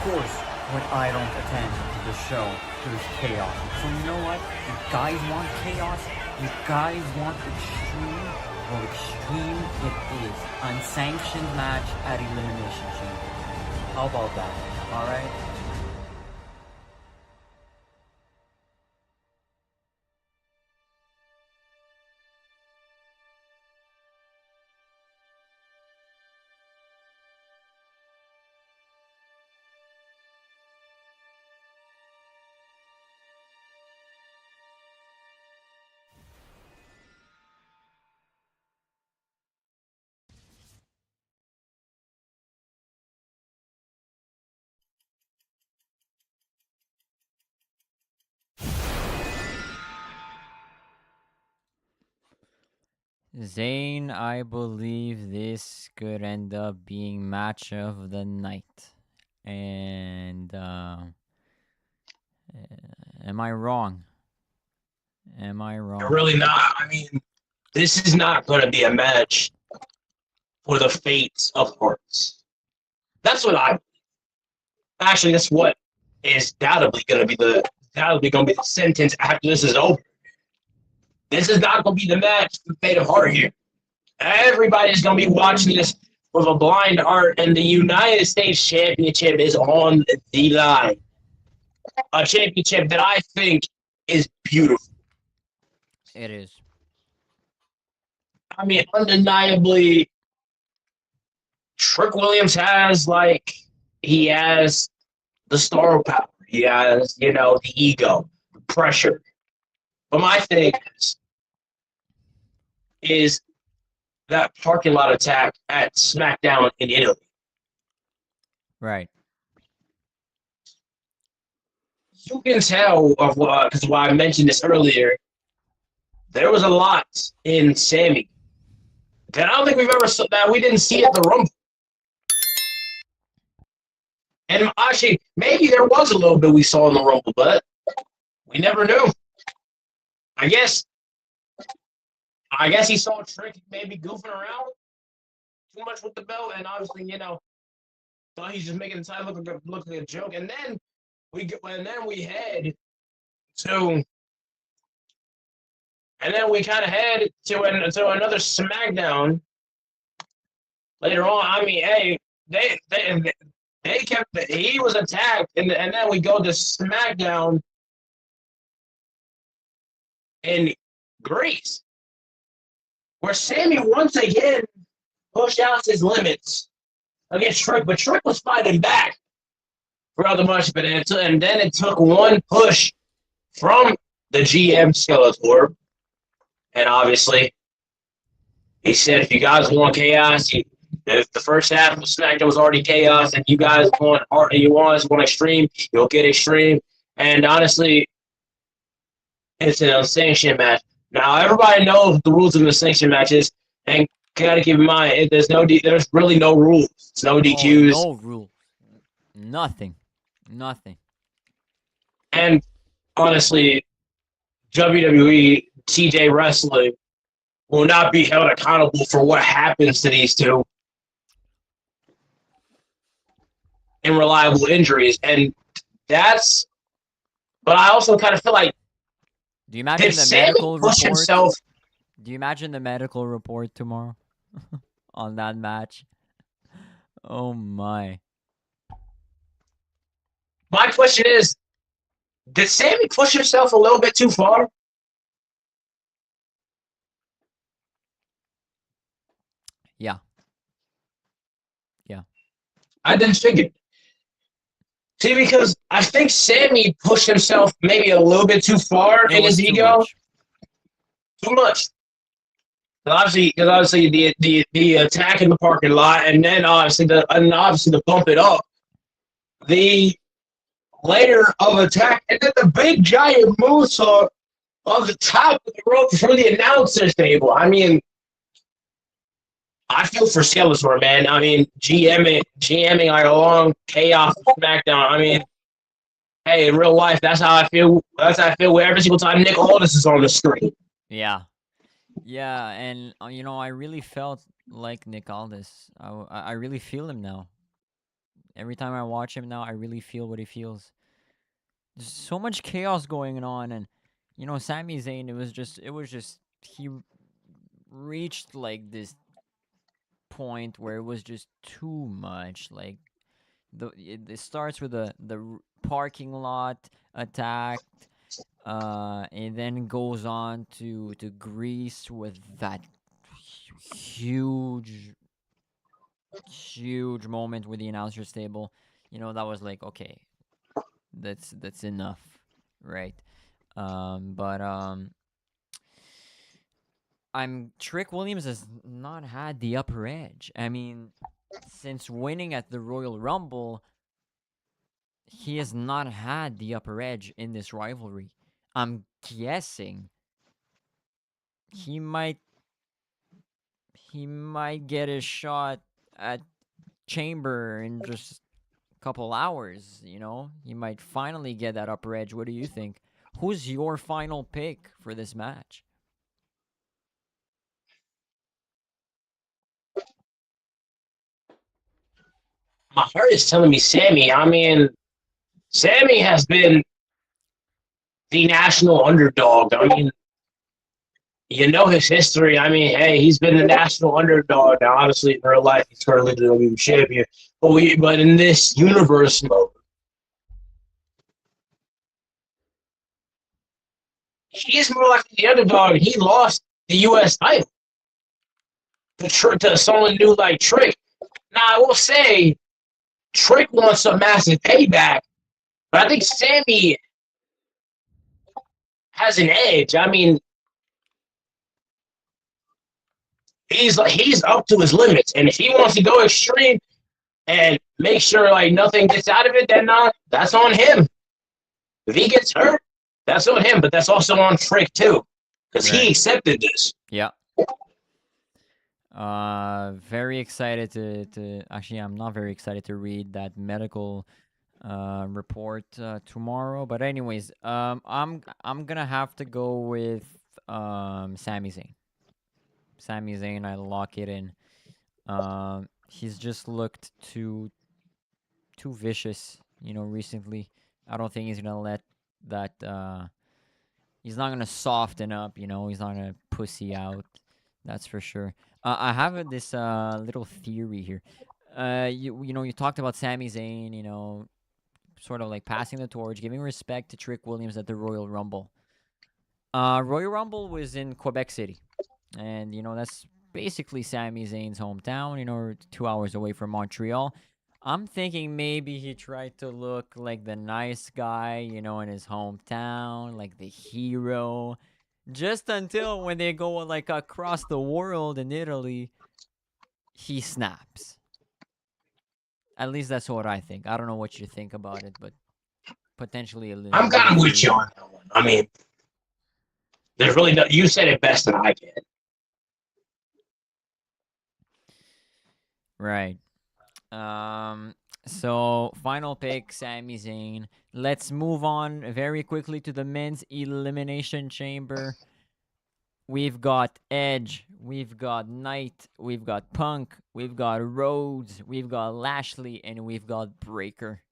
course, when I don't attend the show, there's chaos. So you know what? You guys want chaos? You guys want extreme? Well, extreme it is. Unsanctioned match at Elimination Chamber. How about that? Alright? Zhane, I believe this could end up being match of the night. And am I wrong? Am I wrong? You're really not. I mean, this is not going to be a match for the fates of hearts. That's what I. Actually, that's what is doubtably going to be the sentence after this is over. This is not going to be the match for the fate of heart here. Everybody's going to be watching this with a blind heart, and the United States Championship is on the line. A championship that I think is beautiful. It is. I mean, undeniably, Trick Williams has, he has the star power. He has, the ego, the pressure. But my thing is that parking lot attack at SmackDown in Italy. Right. You can tell of because why I mentioned this earlier. There was a lot in Sammy that I don't think we've ever saw that we didn't see at the Rumble. And actually, maybe there was a little bit we saw in the Rumble, but we never knew. I guess he saw Trick maybe goofing around too much with the belt, and obviously, thought he's just making the time look like a joke. And then we head to. And then we kind of head to another SmackDown later on. I mean, hey, they kept he was attacked, and then we go to SmackDown in Greece, where Sammy once again pushed out his limits against Trick, but Trick was fighting back throughout the match. And then it took one push from the GM Skeletor. And obviously, he said, if you guys want chaos, if the first half of SmackDown was already chaos, and you guys want extreme, you'll get extreme. And honestly, it's an unsanctioned match. Now, everybody knows the rules of the sanctioned matches, and gotta keep in mind, there's really no rules. It's no DQs. No rule. Nothing. And honestly, WWE TJ Wrestling will not be held accountable for what happens to these two unreliable injuries. And but I also kind of feel like, do you imagine the medical report? Himself? Do you imagine the medical report tomorrow on that match? Oh my. My question is, did Sammy push himself a little bit too far? Yeah. I didn't figure. See, because I think Sammy pushed himself maybe a little bit too far in his ego. Too much. Obviously, the attack in the parking lot, and then obviously to bump it up, the layer of attack, and then the big giant moonsault on the top of the rope for the announcer's table. I mean, I feel for Skeletor, man. I mean, GMing like a long chaos SmackDown. I mean, hey, in real life, that's how I feel. That's how I feel every single time Nick Aldis is on the screen. Yeah, and I really felt like Nick Aldis. I really feel him now. Every time I watch him now, I really feel what he feels. There's so much chaos going on, and Sami Zayn. It was just he reached like this point where it was just too much. Like it starts with the parking lot attack, and then goes on to Greece with that huge moment with the announcer's table. That was like, okay, that's enough, right? But Trick Williams has not had the upper edge. I mean, since winning at the Royal Rumble, he has not had the upper edge in this rivalry. I'm guessing he might get a shot at Chamber in just a couple hours, He might finally get that upper edge. What do you think? Who's your final pick for this match? My heart is telling me Sammy. I mean, Sammy has been the national underdog. I mean, his history. I mean, hey, he's been the national underdog. Now, obviously, in real life, he's currently the WWE champion. But in this universe mode, he's more like the underdog. He lost the U.S. title to someone new like Trick. Now, I will say, Trick wants a massive payback, but I think Sammy has an edge. I mean, he's up to his limits, and if he wants to go extreme and make sure like nothing gets out of it, then that's on him. If he gets hurt, that's on him, but that's also on Trick too, because he accepted this. Yeah. Very excited to actually, I'm not very excited to read that medical report tomorrow. But anyways, I'm gonna have to go with Sami Zayn. Sami Zayn, I lock it in. He's just looked too vicious, recently. I don't think he's gonna let that. He's not gonna soften up, He's not gonna pussy out. That's for sure. I have this little theory here. You talked about Sami Zayn, sort of like passing the torch, giving respect to Trick Williams at the Royal Rumble. Royal Rumble was in Quebec City, and that's basically Sami Zayn's hometown. 2 hours away from Montreal. I'm thinking maybe he tried to look like the nice guy, in his hometown, like the hero. Just until when they go like across the world in Italy, he snaps. At least that's what I think. I don't know what you think about it, but potentially a little. I'm kind of with you on that one. I mean, there's really no. You said it best than I can. Right. So final pick, Sami Zayn. Let's move on very quickly to the men's Elimination Chamber. We've got Edge, we've got Knight, we've got Punk, we've got Rhodes, we've got Lashley, and we've got Breakker.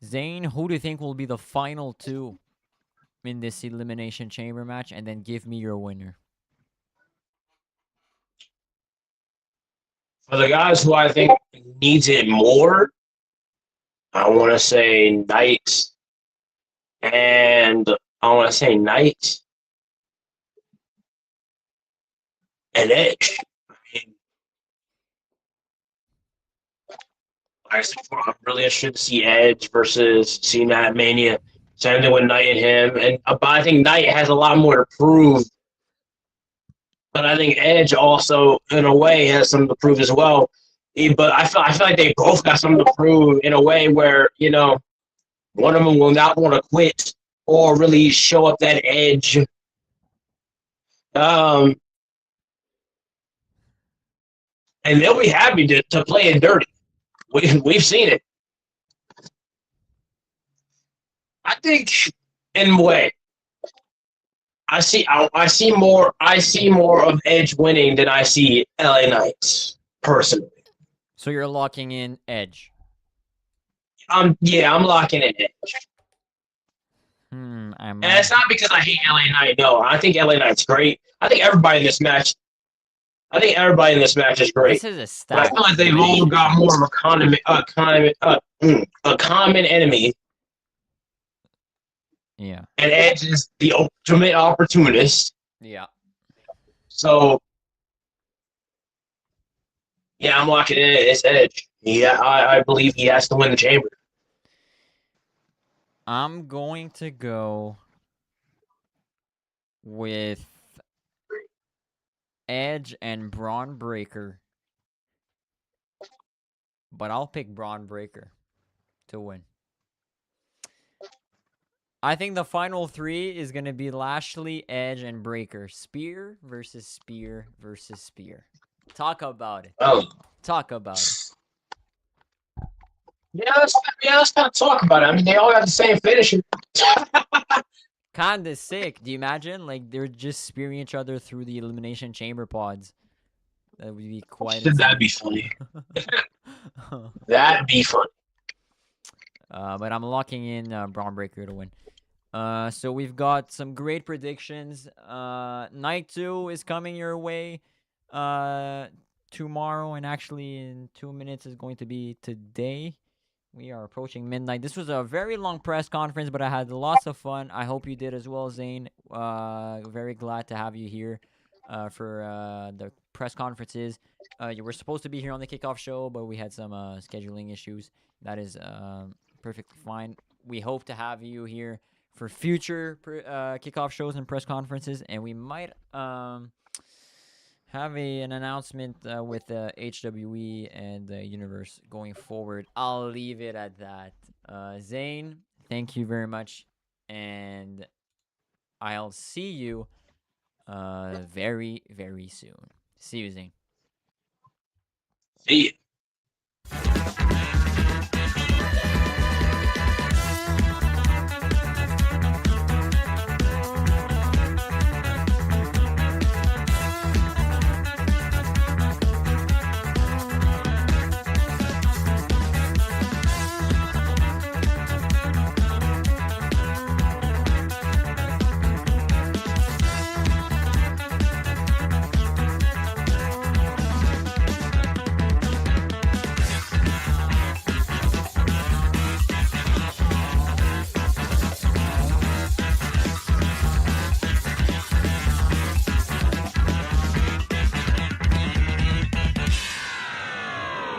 Zane, who do you think will be the final two in this Elimination Chamber match? And then give me your winner. For the guys who I think needs it more, I want to say Knight, and and Edge. I mean, like I said before, I'm really interested to see Edge versus Cena at Mania. Same thing with Knight and him, but I think Knight has a lot more to prove. But I think Edge also, in a way, has something to prove as well. But I feel like they both got something to prove in a way where, one of them will not want to quit or really show up that edge. And they'll be happy to play it dirty. We've seen it. I think, in a way, I see more of Edge winning than I see LA Knights personally. So you're locking in Edge. I'm locking in Edge. I And might. it's not because I hate LA Knight. No, I think LA Knight's great. I think everybody in this match is great. This is a But I stacked feel like they've all elimination got chamber. more of a common enemy. Yeah. And Edge is the ultimate opportunist. Yeah. So, yeah, I'm locking in. It's Edge. Yeah, I believe he has to win the chamber. I'm going to go with Edge and Braun Breaker. But I'll pick Braun Breaker to win. I think the final three is going to be Lashley, Edge, and Breaker. Spear versus Spear versus Spear. Talk about it. Oh, Talk about it. let's not talk about it. I mean, they all got the same finisher. Kinda sick. Do you imagine? Like, they're just spearing each other through the Elimination Chamber pods. That would be quite That'd insane. be funny. That'd be fun. But I'm locking in Braun Breaker to win. So we've got some great predictions. Night 2 is coming your way tomorrow, and actually in 2 minutes is going to be today. We are approaching midnight. This was a very long press conference, but I had lots of fun. I hope you did as well, Zhane. Very glad to have you here for the press conferences. You were supposed to be here on the kickoff show, but we had some scheduling issues. That is perfectly fine. We hope to have you here for future kickoff shows and press conferences, and we might have an announcement with the HWE and the universe going forward. I'll leave it at that. Zhane, thank you very much, and I'll see you very, very soon. See you, Zhane. See ya.